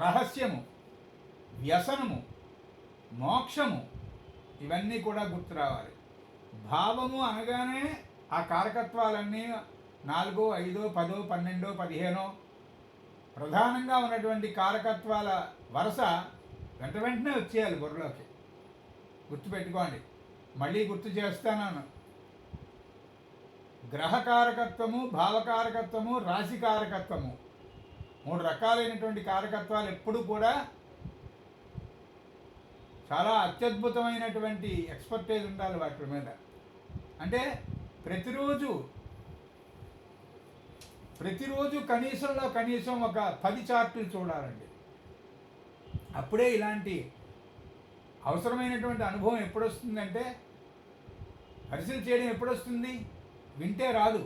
రహస్యము, వ్యసనము, మోక్షము, ఇవన్నీ కూడా గుర్తు రావాలి. భావము అనగానే ఆ కారకత్వాలన్నీ 4, 5, 10, 12, 15 ప్రధానంగా ఉన్నటువంటి కారకత్వాల వరుస వెంటనే వచ్చేయాలి బుర్రలోకి. గుర్తుపెట్టుకోండి. మళ్ళీ గుర్తు చేస్తాను. గ్రహకారకత్వము, భావకారకత్వము, రాశికారకత్వము, 3 రకాలైనటువంటి కారకత్వాలు ఎప్పుడు కూడా చాలా అత్యద్భుతమైనటువంటి ఎక్స్పర్టైజ్ ఉండాలి వాటి మీద. అంటే ప్రతిరోజు కనీసం ఒక 10 చార్టులు చూడాలండి. అప్పుడే ఇలాంటి అవసరమైనటువంటి అనుభవం ఎప్పుడు వస్తుందంటే, పరిశీలన చేయడం ఎప్పుడు వస్తుంది? వింటే రాదు.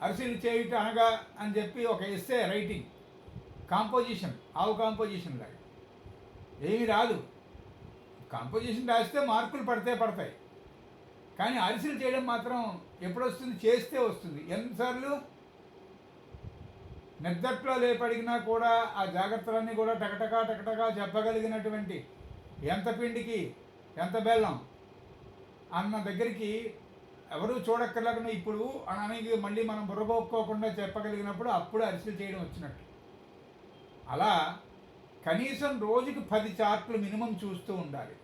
పరిశీలన చేయుట అనగా అని చెప్పి ఒక ఎస్సే రైటింగ్, కాంపోజిషన్, కాంపోజిషన్ లాగా ఏమీ రాదు. కాంపోజిషన్ రాస్తే మార్కులు పడతాయి, కానీ అరిసెలు చేయడం మాత్రం ఎప్పుడు వస్తుంది? చేస్తే వస్తుంది. ఎన్నిసార్లు నిద్రలో లేపడిగినా కూడా ఆ జాగ్రత్తలన్నీ కూడా టకటకా చెప్పగలిగినటువంటి ఎంత పిండికి ఎంత బెల్లం అన్న దగ్గరికి ఎవరూ చూడక్కర్లేకుండా ఇప్పుడు అనేది మళ్ళీ మనం బుర్రగొక్కోకుండా చెప్పగలిగినప్పుడు అప్పుడు అరిసెలు చేయడం వచ్చినట్టు. అలా కనీసం రోజుకి 10 చార్ట్లు మినిమం చూస్తూ ఉండాలి.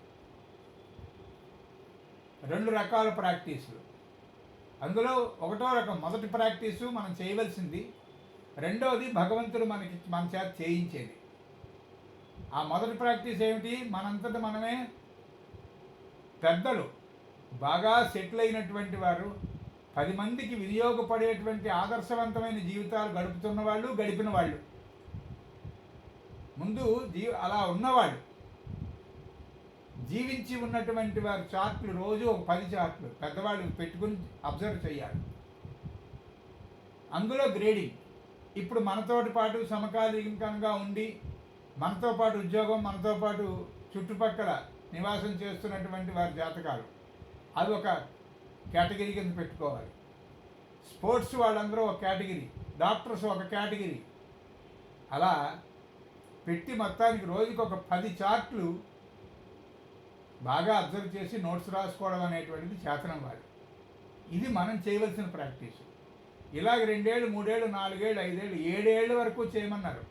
2 రకాల ప్రాక్టీసులు. అందులో ఒకటో రకం, మొదటి ప్రాక్టీసు మనం చేయవలసింది. రెండవది భగవంతుడు మన చేత చేయించేది. ఆ మొదటి ప్రాక్టీస్ ఏమిటి? మనంతట మనమే పెద్దలు, బాగా సెటిల్ అయినటువంటి వారు, 10 మందికి వినియోగపడేటువంటి ఆదర్శవంతమైన జీవితాలు గడిపిన వాళ్ళు, ముందు అలా ఉన్నవాళ్ళు, జీవించి ఉన్నటువంటి వారి చార్ట్లు రోజు ఒక 10 చార్ట్లు పెద్దవాళ్ళు పెట్టుకుని అబ్జర్వ్ చేయాలి. అందులో గ్రేడింగ్. ఇప్పుడు మనతోటి పాటు సమకాలీకంగా ఉండి, మనతో పాటు ఉద్యోగం, మనతో పాటు చుట్టుపక్కల నివాసం చేస్తున్నటువంటి వారి జాతకాలు అది ఒక కేటగిరీ కింద పెట్టుకోవాలి. స్పోర్ట్స్ వాళ్ళందరూ ఒక కేటగిరీ, డాక్టర్స్ ఒక కేటగిరీ, అలా పెట్టి మొత్తానికి రోజుకి ఒక 10 చార్ట్లు బాగా అబ్జర్వ్ చేసి నోట్స్ రాసుకోవడం అనేటువంటిది చేతనవ్వాలి. ఇది మనం చేయవలసిన ప్రాక్టీస్. ఇలాగ 2 ఏళ్ళు 3 ఏళ్ళు 4 ఏళ్ళు 5 ఏళ్ళు 7 ఏళ్ళ వరకు చేయమన్నారు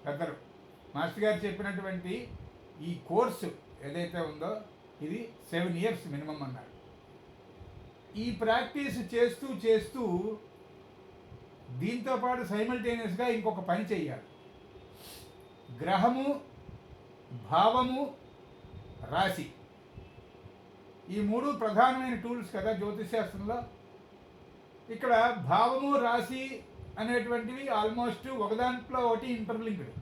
పెద్దలు. మాస్టర్ గారు చెప్పినటువంటి ఈ కోర్సు ఏదైతే ఉందో ఇది 7 ఇయర్స్ మినిమం అన్నారు. ఈ ప్రాక్టీస్ చేస్తూ చేస్తూ దీంతోపాటు సైమల్టేనియస్గా ఇంకొక పని చెయ్యాలి. గ్రహము, భావము, రాశి ఈ 3 ప్రధానమైన టూల్స్ కదా జ్యోతిషశాస్త్రంలో. ఇక్కడ భావము, రాశి అనేటువంటివి ఆల్మోస్ట్ ఒకదాంట్లో ఒకటి ఇంటర్లింక్డ్.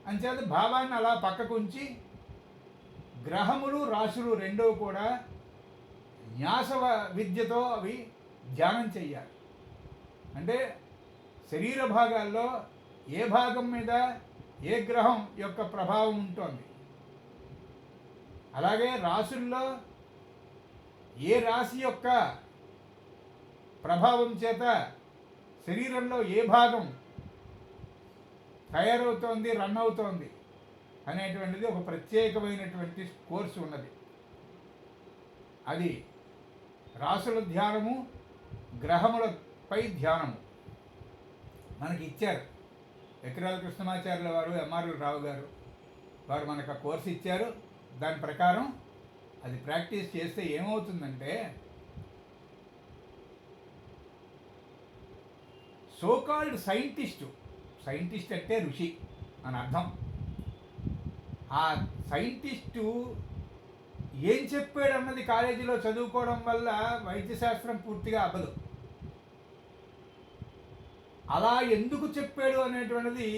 అంచేత భావాన్ని అలా పక్కకు ఉంచి గ్రహములు, రాశులు రెండూ కూడా న్యాస విద్యతో అవి ధ్యానం చెయ్యాలి. అంటే శరీర భాగాల్లో ఏ భాగం మీద ఏ గ్రహం యొక్క ప్రభావం ఉంటుంది, అలాగే రాశుల్లో ఏ రాశి యొక్క ప్రభావం చేత శరీరంలో ఏ భాగం తయారవుతోంది, రన్ అవుతోంది అనేటువంటిది ఒక ప్రత్యేకమైనటువంటి కోర్సు ఉన్నది. అది రాశుల ధ్యానము, గ్రహములపై ధ్యానము మనకి ఇచ్చారు. ఎకరాల కృష్ణమాచార్యుల వారు, ఎంఆర్ రావు గారు వారు మనకు ఆ కోర్సు ఇచ్చారు. దాని ప్రకారం అది ప్రాక్టీస్ చేస్తే ఏమవుతుందంటే సోకాల్డ్ సైంటిస్ట్ అంటే ఋషి అని అర్థం. ఆ సైంటిస్టు ఏం చెప్పాడు అన్నది కాలేజీలో చదువుకోవడం వల్ల వైద్యశాస్త్రం పూర్తిగా అవ్వదు. అలా ఎందుకు చెప్పాడు అనేటువంటిది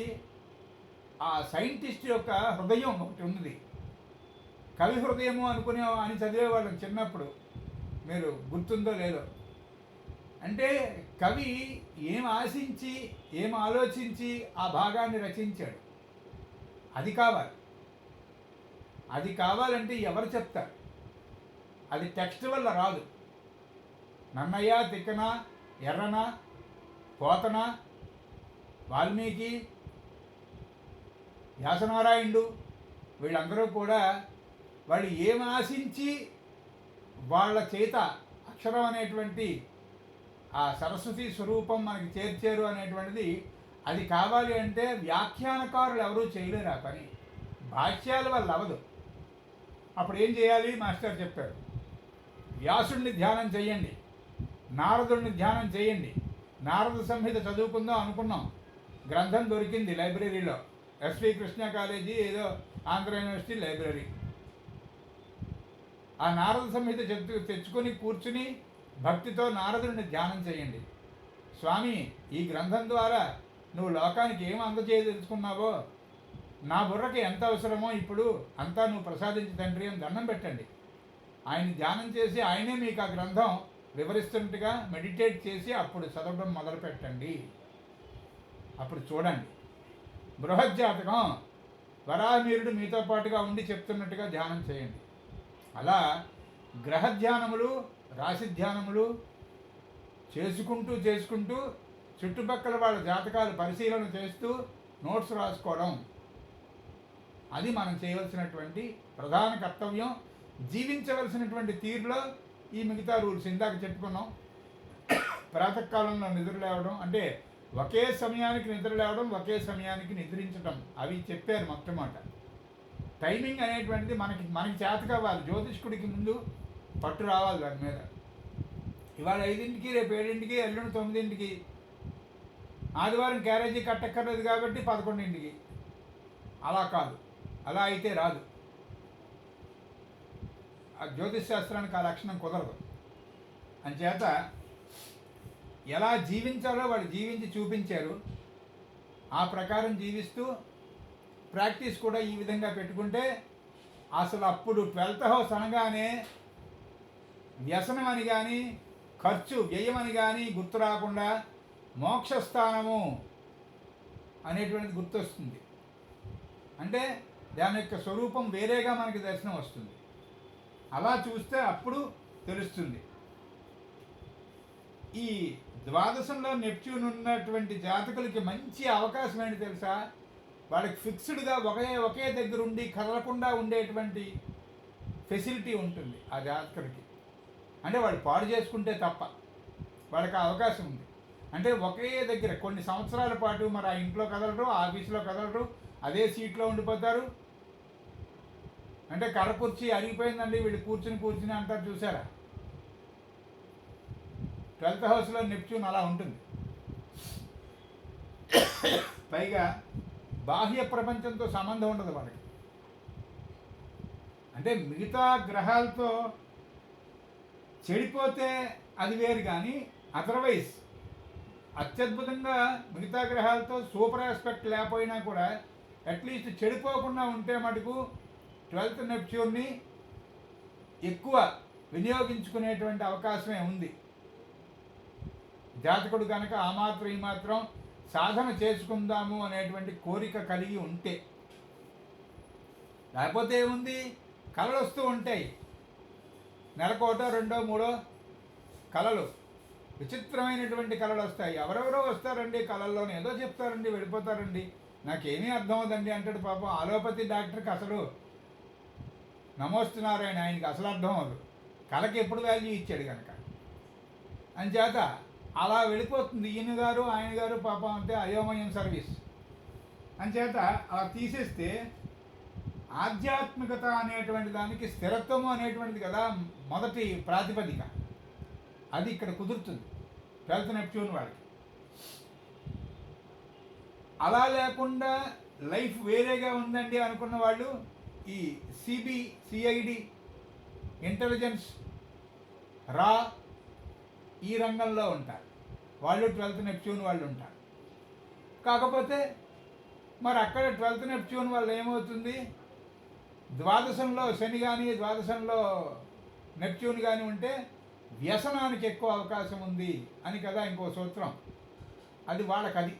ఆ సైంటిస్ట్ యొక్క హృదయం ఒకటి ఉన్నది. కవి హృదయము అని చదివేవాళ్ళం చిన్నప్పుడు, మీరు గుర్తుందో లేదో. అంటే కవి ఏం ఆశించి ఏం ఆలోచించి ఆ భాగాన్ని రచించాడు, అది కావాలంటే ఎవరు చెప్తారు? అది టెక్స్ట్ వల్ల రాదు. నన్నయ్య, తిక్కన, ఎర్రన, పోతన, వాల్మీకి, వ్యాసనారాయణుడు వీళ్ళందరూ కూడా వాళ్ళు ఏం ఆశించి వాళ్ళ చేత అక్షరం అనేటువంటి ఆ సరస్వతి స్వరూపం మనకి చేర్చారు అనేటువంటిది అది కావాలి అంటే వ్యాఖ్యానకారులు ఎవరూ చేయలేరు ఆ పని. భాష్యాల వల్ల అవ్వదు. అప్పుడు ఏం చేయాలి? మాస్టర్ చెప్పారు, వ్యాసుడిని ధ్యానం చేయండి, నారదుడిని ధ్యానం చేయండి. నారద సంహిత చదువుకుందాం అనుకున్నాం, గ్రంథం దొరికింది లైబ్రరీలో, ఎస్వి కృష్ణ కాలేజీ ఏదో ఆంధ్ర యూనివర్సిటీ లైబ్రరీ. ఆ నారద సంహిత తెచ్చుకొని కూర్చుని భక్తితో నారదుడిని ధ్యానం చేయండి. స్వామి, ఈ గ్రంథం ద్వారా నువ్వు లోకానికి ఏం అందజేయదలుచుకున్నావో, నా బుర్రకి ఎంత అవసరమో ఇప్పుడు అంతా నువ్వు ప్రసాదించి తండ్రి అని దండం పెట్టండి. ఆయన ధ్యానం చేసి ఆయనే మీకు ఆ గ్రంథం వివరిస్తున్నట్టుగా మెడిటేట్ చేసి అప్పుడు చదవడం మొదలు పెట్టండి. అప్పుడు చూడండి, బృహజ్జాతకం వరాహమీరుడు మీతో పాటుగా ఉండి చెప్తున్నట్టుగా ధ్యానం చేయండి. అలా గ్రహ ధ్యానములు, రాశి ధ్యానములు చేసుకుంటూ చుట్టుపక్కల వాళ్ళ జాతకాలు పరిశీలన చేస్తూ నోట్స్ రాసుకోవడం, అది మనం చేయవలసినటువంటి ప్రధాన కర్తవ్యం. జీవించవలసినటువంటి తీరులో ఈ మిగతా రూల్స్ ఇందాక చెప్పుకున్నాం. ప్రాతకాలంలో నిద్ర లేవడం అంటే ఒకే సమయానికి నిద్ర లేవడం, ఒకే సమయానికి నిద్రించడం, అవి చెప్పారు మొట్టమొదట. టైమింగ్ అనేటువంటిది మనకి చేత కావాలి. జ్యోతిష్కుడికి ముందు పట్టు రావాలి దాని మీద. ఇవాళ 5ంటికి, రేపు 7ంటికి, ఎల్లుండి 9ంటికి, ఆదివారం క్యారేజీ కట్టక్కర్లేదు కాబట్టి 11ంటికి. అలా కాదు, అలా అయితే రాదు. ఆ జ్యోతిష్ శాస్త్రానికి ఆ లక్షణం కుదరదు. అంచేత ఎలా జీవించాలో వాళ్ళు జీవించి చూపించారు. ఆ ప్రకారం జీవిస్తూ ప్రాక్టీస్ కూడా ఈ విధంగా పెట్టుకుంటే అసలు అప్పుడు 12th హౌస్ అనగానే వ్యసనం అని కానీ ఖర్చు వ్యయం అని కానీ గుర్తు రాకుండా మోక్షస్థానము అనేటువంటిది గుర్తొస్తుంది. అంటే దాని యొక్క స్వరూపం వేరేగా మనకి దర్శనం వస్తుంది. అలా చూస్తే అప్పుడు తెలుస్తుంది. ఈ ద్వాదశంలో నెప్ట్యూన్ ఉన్నటువంటి జాతకులకి మంచి అవకాశం ఏంటి తెలుసా? వాళ్ళకి ఫిక్స్డ్గా ఒకే దగ్గర ఉండి కదలకుండా ఉండేటువంటి ఫెసిలిటీ ఉంటుంది ఆ జాతకులకి. అంటే వాళ్ళు పాడు చేసుకుంటే తప్ప వాళ్ళకి ఆ అవకాశం ఉంది. అంటే ఒకే దగ్గర కొన్ని సంవత్సరాల పాటు మరి ఆ ఇంట్లో కదలరు, ఆఫీసులో కదలరు, అదే సీట్లో ఉండిపోతారు. అంటే కర్రకుర్చీ అరిగిపోయిందండి వీళ్ళు కూర్చుని అంటారు చూసారా? 12th హౌస్లో నెప్ట్యూన్ అలా ఉంటుంది. పైగా బాహ్య ప్రపంచంతో సంబంధం ఉండదు వాళ్ళకి. అంటే మిగతా గ్రహాలతో చెడిపోతే అది వేరు, కానీ అదర్వైజ్ అత్యద్భుతంగా మిగతా గ్రహాలతో సూపర్ ఆస్పెక్ట్ లేకపోయినా కూడా అట్లీస్ట్ చెడిపోకుండా ఉంటే మటుకు 12th నెప్ట్యూన్ని ఎక్కువ వినియోగించుకునేటువంటి అవకాశమే ఉంది. జాతకుడు కనుక ఆ మాత్రం ఈ మాత్రం సాధన చేసుకుందాము అనేటువంటి కోరిక కలిగి ఉంటే. లేకపోతే ఏముంది, కళలు వస్తూ ఉంటాయి. నెలకోటో 2, 3 కళలు, విచిత్రమైనటువంటి కళలు వస్తాయి. ఎవరెవరో వస్తారండి కళల్లోనే ఏదో చెప్తారండి, వెళ్ళిపోతారండి. నాకేమీ అర్థం అవుదండి అంటాడు పాపం అలోపతి డాక్టర్కి. అసలు నమోస్తున్నారాయణ, ఆయనకి అసలు అర్థం అవ్వదు. కళకి ఎప్పుడు వాల్యూ ఇచ్చాడు కనుక. అంచేత అలా వెళ్ళిపోతుంది. ఈయన గారు ఆయన గారు పాపం అంటే అయోమయం సర్వీస్. అంచేత అలా తీసేస్తే ఆధ్యాత్మికత అనేటువంటి దానికి స్థిరత్వము అనేటువంటిది కదా మొదటి ప్రాతిపదిక. అది ఇక్కడ కుదురుతుంది 12th నెప్ట్యూన్ వాళ్ళకి. అలా లేకుండా లైఫ్ వేరేగా ఉందండి అనుకున్న వాళ్ళు ఈ సిఐడి, ఇంటెలిజెన్స్, రా ఈ రంగంలో ఉంటారు. వాళ్ళు 12th నెప్ట్యూన్ వాళ్ళు ఉంటారు. కాకపోతే మరి అక్కడ 12th నెప్ట్యూన్ వాళ్ళు ఏమవుతుంది, ద్వాదశంలో శని కానీ ద్వాదశంలో నెప్ట్యూన్ కానీ ఉంటే వ్యసనానికి ఎక్కువ అవకాశం ఉంది అని కదా ఇంకో సూత్రం. అది వాళ్ళకది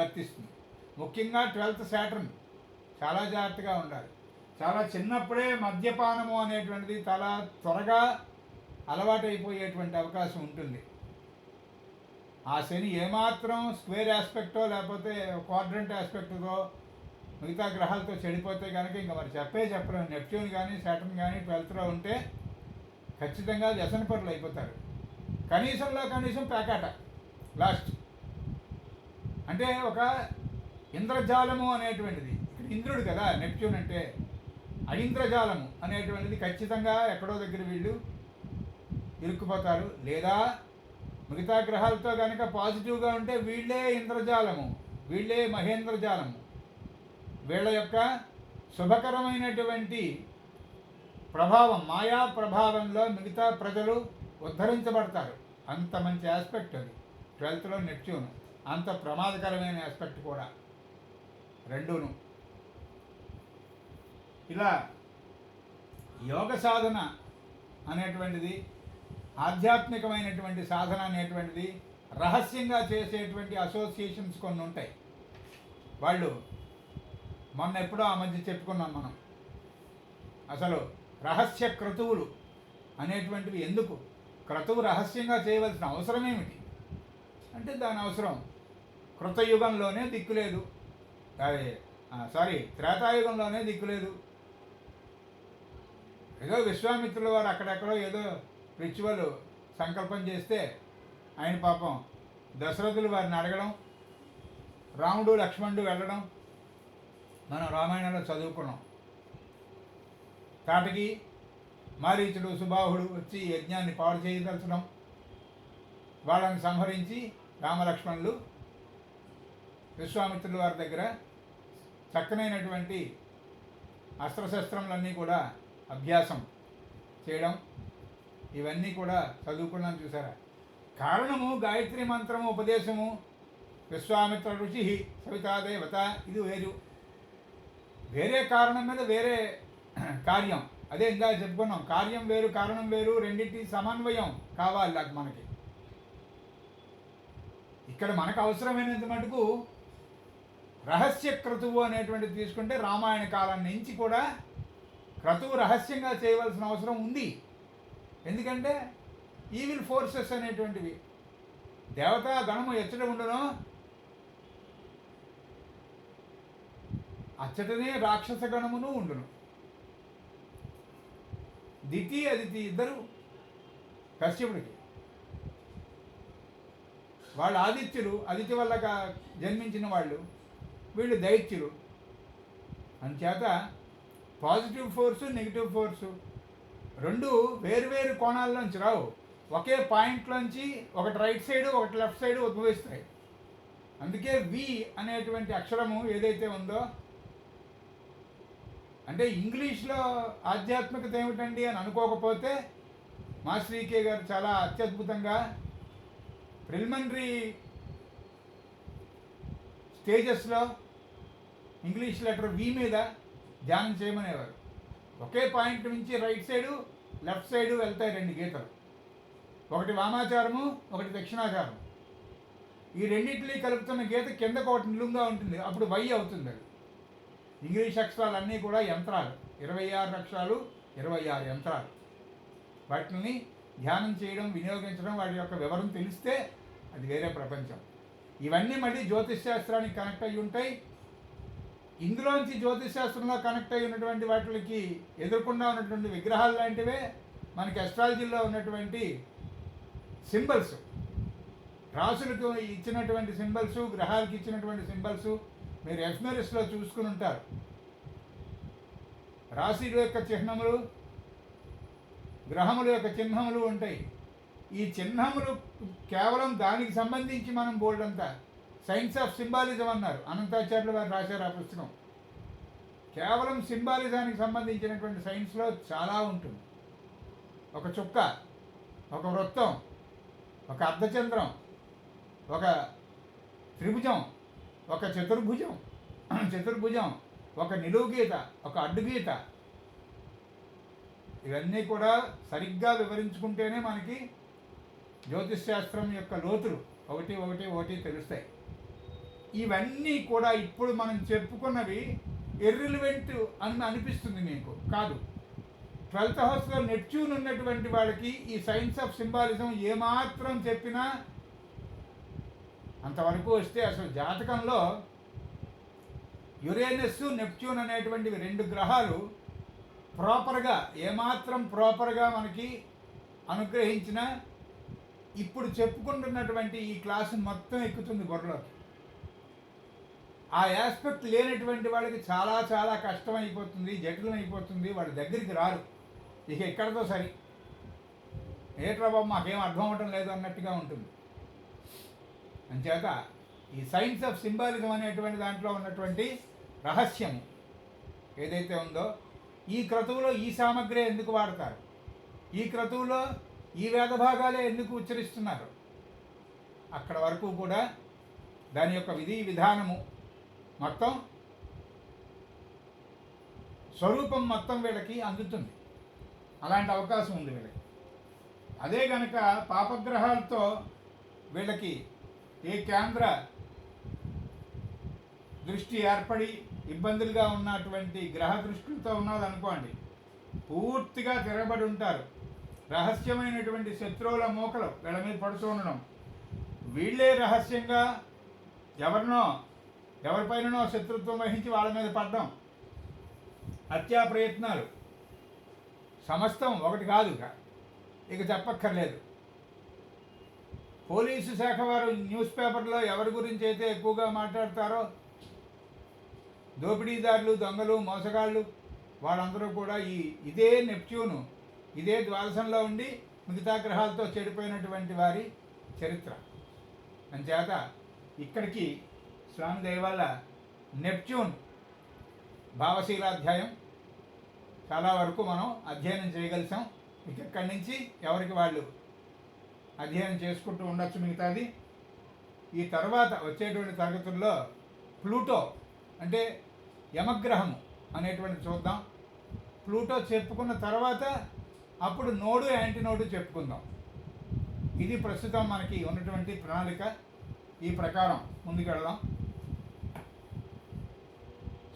వర్తిస్తుంది. ముఖ్యంగా 12th శాటర్న్ చాలా జాగ్రత్తగా ఉండాలి. చాలా చిన్నప్పుడే మద్యపానము అనేటువంటిది చాలా త్వరగా అలవాటైపోయేటువంటి అవకాశం ఉంటుంది. ఆ శని ఏమాత్రం స్క్వేర్ ఆస్పెక్టో లేకపోతే క్వాడ్రంట్ ఆస్పెక్ట్తో మిగతా గ్రహాలతో చెడిపోతే కనుక ఇంకా మరి చెప్పలేము. నెప్ట్యూన్ కానీ శాటర్న్ కానీ 12thలో ఉంటే ఖచ్చితంగా వ్యసనపరులు అయిపోతారు. కనీసం పేకాట లాస్ట్. అంటే ఒక ఇంద్రజాలము అనేటువంటిది, ఇక్కడ ఇంద్రుడు కదా నెప్ట్యూన్ అంటే, అయింద్రజాలము అనేటువంటిది ఖచ్చితంగా ఎక్కడో దగ్గర వీళ్ళు ఇరుక్కుపోతారు. లేదా మిగతా గ్రహాలతో కనుక పాజిటివ్గా ఉంటే వీళ్ళే ఇంద్రజాలము, వీళ్ళే మహేంద్రజాలము. వీళ్ళ యొక్క శుభకరమైనటువంటి ప్రభావం, మాయా ప్రభావంలో మిగతా ప్రజలు ఉద్ధరించబడతారు. అంత మంచి ఆస్పెక్ట్ అది 12thలో నెప్ట్యూన్. అంత ప్రమాదకరమైన ఆస్పెక్ట్ కూడా రెండూను. ఇలా యోగ సాధన అనేటువంటిది, ఆధ్యాత్మికమైనటువంటి సాధన అనేటువంటిది రహస్యంగా చేసేటువంటి అసోసియేషన్స్ కొన్ని ఉంటాయి. వాళ్ళు మొన్న ఎప్పుడో ఆ మధ్య చెప్పుకున్నాం మనం. అసలు రహస్య క్రతువులు అనేటువంటివి ఎందుకు, క్రతువు రహస్యంగా చేయవలసిన అవసరం ఏమిటి అంటే దాని అవసరం కృతయుగంలోనే దిక్కులేదు, త్రేతాయుగంలోనే దిక్కులేదు. ఏదో విశ్వామిత్రుల వారు అక్కడెక్కడో ఏదో రిచువల్ సంకల్పం చేస్తే ఆయన పాపం దశరథులు వారిని అడగడం, రాముడు లక్ష్మణుడు వెళ్ళడం మనం రామాయణంలో చదువుకున్నాం. తాటకి మారీచుడు సుబాహుడు వచ్చి యజ్ఞాన్ని పాడు చేయదలచడం, వాళ్ళని సంహరించి రామలక్ష్మణులు విశ్వామిత్రుల వారి దగ్గర చక్కనైనటువంటి అస్త్రశస్త్రములన్నీ కూడా అభ్యాసం చేయడం, ఇవన్నీ కూడా చదువుకున్నాం చూసారా. కారణము గాయత్రి మంత్రము ఉపదేశము, విశ్వామిత్ర ఋషి సవితాదేవత, ఇది వేరే కారణం మీద వేరే కార్యం. అదే ఇందా చెప్పుకున్నాం, కార్యం వేరు కారణం వేరు, రెండింటి సమన్వయం కావాలి మనకి. ఇక్కడ మనకు అవసరమైనంత మటుకు రహస్య క్రతువు అనేటువంటిది తీసుకుంటే రామాయణ కాలం నుంచి కూడా క్రతువు రహస్యంగా చేయవలసిన అవసరం ఉంది. ఎందుకంటే ఈవిల్ ఫోర్సెస్ అనేటువంటివి దేవతా గణము ఎచ్చట ఉండునో అచ్చటనే రాక్షస గణమును ఉండును. దితి అదితి ఇద్దరు కశ్యపుడికి, వాళ్ళు ఆదిత్యులు, అదితి వల్ల జన్మించిన వాళ్ళు, వీళ్ళు దైత్యులు. అందుచేత పాజిటివ్ ఫోర్సు నెగిటివ్ ఫోర్సు రెండు వేరువేరు కోణాల్లోంచి రావు, ఒకే పాయింట్లోంచి ఒకటి రైట్ సైడ్ ఒకటి లెఫ్ట్ సైడ్ ఉద్భవిస్తాయి. అందుకే వి అనేటువంటి అక్షరము ఏదైతే ఉందో, అంటే ఇంగ్లీష్లో ఆధ్యాత్మికత ఏమిటండి అని అనుకోకపోతే మాస్టర్ ఈకే గారు చాలా అత్యద్భుతంగా ప్రిలిమినరీ స్టేజెస్లో ఇంగ్లీష్ లెటర్ వి మీద ధ్యానం చేయమనేవారు. ఒకే పాయింట్ నుంచి రైట్ సైడు లెఫ్ట్ సైడు వెళ్తాయి రెండు గీతలు, ఒకటి వామాచారము ఒకటి దక్షిణాచారం. ఈ రెండింటినీ కలుపుతున్న గీత కిందకు ఒకటి నిలువుగా ఉంటుంది, అప్పుడు వై అవుతుంది. అది ఇంగ్లీష్ అక్షరాలన్నీ కూడా యంత్రాలు, 26 అక్షరాలు 26 యంత్రాలు. వాటిని ధ్యానం చేయడం, వినియోగించడం, వాటి యొక్క వివరం తెలిస్తే అది వేరే ప్రపంచం. ఇవన్నీ మళ్ళీ జ్యోతిష్ శాస్త్రానికి కనెక్ట్ అయ్యి ఉంటాయి. ఇందులోంచి జ్యోతిష్ శాస్త్రంలో కనెక్ట్ అయ్యి ఉన్నటువంటి వాటికి ఎదుర్కొండా ఉన్నటువంటి విగ్రహాలు లాంటివే మనకి అస్ట్రాలజీలో ఉన్నటువంటి సింబల్స్. రాసులకు ఇచ్చినటువంటి సింబల్స్, గ్రహాలకు ఇచ్చినటువంటి సింబల్స్ మీరు ఎఫ్మెరిస్లో చూసుకుని ఉంటారు. రాశుల యొక్క చిహ్నములు, గ్రహముల యొక్క చిహ్నములు ఉంటాయి. ఈ చిహ్నములు కేవలం దానికి సంబంధించి మనం బోల్డ్ అంతా సైన్స్ ఆఫ్ సింబాలిజం అన్నారు, అనంతాచార్యులు వారు రాశారు ఆ పుస్తకం. కేవలం సింబాలిజానికి సంబంధించినటువంటి సైన్స్లో చాలా ఉంటుంది. ఒక చుక్క, ఒక వృత్తం, ఒక అర్ధచంద్రం, ఒక త్రిభుజం, ఒక చతుర్భుజం, ఒక నిలువు గీత, ఒక అడ్డు గీత, ఇవన్నీ కూడా సరిగ్గా వివరించుకుంటేనే మనకి జ్యోతిష్ శాస్త్రం యొక్క లోతులు ఒకటి ఒకటి ఒకటి తెలుస్తాయి. ఇవన్నీ కూడా ఇప్పుడు మనం చెప్పుకున్నవి ఇర్రిలివెంట్ అని అనిపిస్తుంది మీకు, కాదు. 12th హౌస్లో నెప్ట్యూన్ ఉన్నటువంటి వాళ్ళకి ఈ సైన్స్ ఆఫ్ సింబాలిజం ఏమాత్రం చెప్పినా అంతవరకు వస్తే అసలు జాతకంలో యురేనస్ నెప్ట్యూన్ అనేటువంటివి రెండు గ్రహాలు ప్రాపర్గా ఏమాత్రం ప్రాపర్గా మనకి అనుగ్రహించిన ఇప్పుడు చెప్పుకుంటున్నటువంటి ఈ క్లాసు మొత్తం ఎక్కుతుంది బుర్రలోకి. ఆ ఆస్పెక్ట్ లేనటువంటి వాళ్ళకి చాలా చాలా కష్టమైపోతుంది, జటిలమైపోతుంది, వాళ్ళ దగ్గరికి రారు. ఇక ఎక్కడితో సరి, ఏట్రా బాబు మాకేం అర్థం అవ్వటం లేదు అన్నట్టుగా ఉంటుంది. అంచేత ఈ సైన్స్ ఆఫ్ సింబాలిజం అనేటువంటి దాంట్లో ఉన్నటువంటి రహస్యం ఏదైతే ఉందో, ఈ క్రతువులో ఈ సామగ్రి ఎందుకు వాడతారు, ఈ క్రతువులో ఈ వేద భాగాలే ఎందుకు ఉచ్చరిస్తున్నారు, అక్కడ వరకు కూడా దాని యొక్క విధి విధానము మొత్తం స్వరూపం మొత్తం వీళ్ళకి అందుతుంది. అలాంటి అవకాశం ఉంది వీళ్ళకి. అదే కనుక పాపగ్రహాలతో వీళ్ళకి ఏ కేంద్ర దృష్టి ఏర్పడి ఇబ్బందులుగా ఉన్నటువంటి గ్రహ దృష్టితో ఉన్నదనుకోండి, పూర్తిగా తిరగబడి ఉంటారు. రహస్యమైనటువంటి శత్రువుల మూకలు వీళ్ళ మీద పడుతూ ఉండడం, వీళ్ళే రహస్యంగా ఎవరిపైననో శత్రుత్వం వహించి వాళ్ళ మీద పడడం, హత్యా ప్రయత్నాలు, సమస్తం ఒకటి కాదు, ఇక చెప్పక్కర్లేదు. పోలీసు శాఖ వారు న్యూస్ పేపర్లో ఎవరి గురించి అయితే ఎక్కువగా మాట్లాడతారో, దోపిడీదారులు, దొంగలు, మోసగాళ్ళు, వాళ్ళందరూ కూడా ఇదే నెప్ట్యూను, ఇదే ద్వాదశంలో ఉండి మిగతా గ్రహాలతో చెడిపోయినటువంటి వారి చరిత్ర. అంచేత ఇక్కడికి స్వామి దయ వల్ల నెప్ట్యూన్ భావశీలాధ్యాయం చాలా వరకు మనం అధ్యయనం చేయగలిసాం. ఇక ఇక్కడి నుంచి ఎవరికి వాళ్ళు అధ్యయనం చేసుకుంటూ ఉండొచ్చు మిగతాది. ఈ తర్వాత వచ్చేటువంటి తరగతుల్లో ప్లూటో అంటే యమగ్రహము అనేటువంటి చూద్దాం. ప్లూటో చెప్పుకున్న తర్వాత అప్పుడు నోడు యాంటీనోడు చెప్పుకుందాం. ఇది ప్రస్తుతం మనకి ఉన్నటువంటి ప్రణాళిక. ఈ ప్రకారం ముందుకెళ్దాం.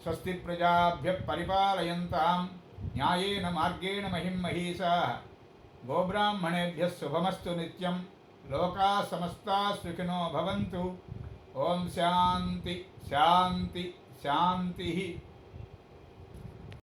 స్వస్తి ప్రజాభ్య పరిపాలయంతాం న్యాయేన మార్గేణ మహిం మహీషాః గోబ్రాహ్మణేభ్యः శుభమస్తు నిత్యం లోకా సమస్తా సుఖినో భవంతు. ఓం శాంతి శాంతి శాంతి.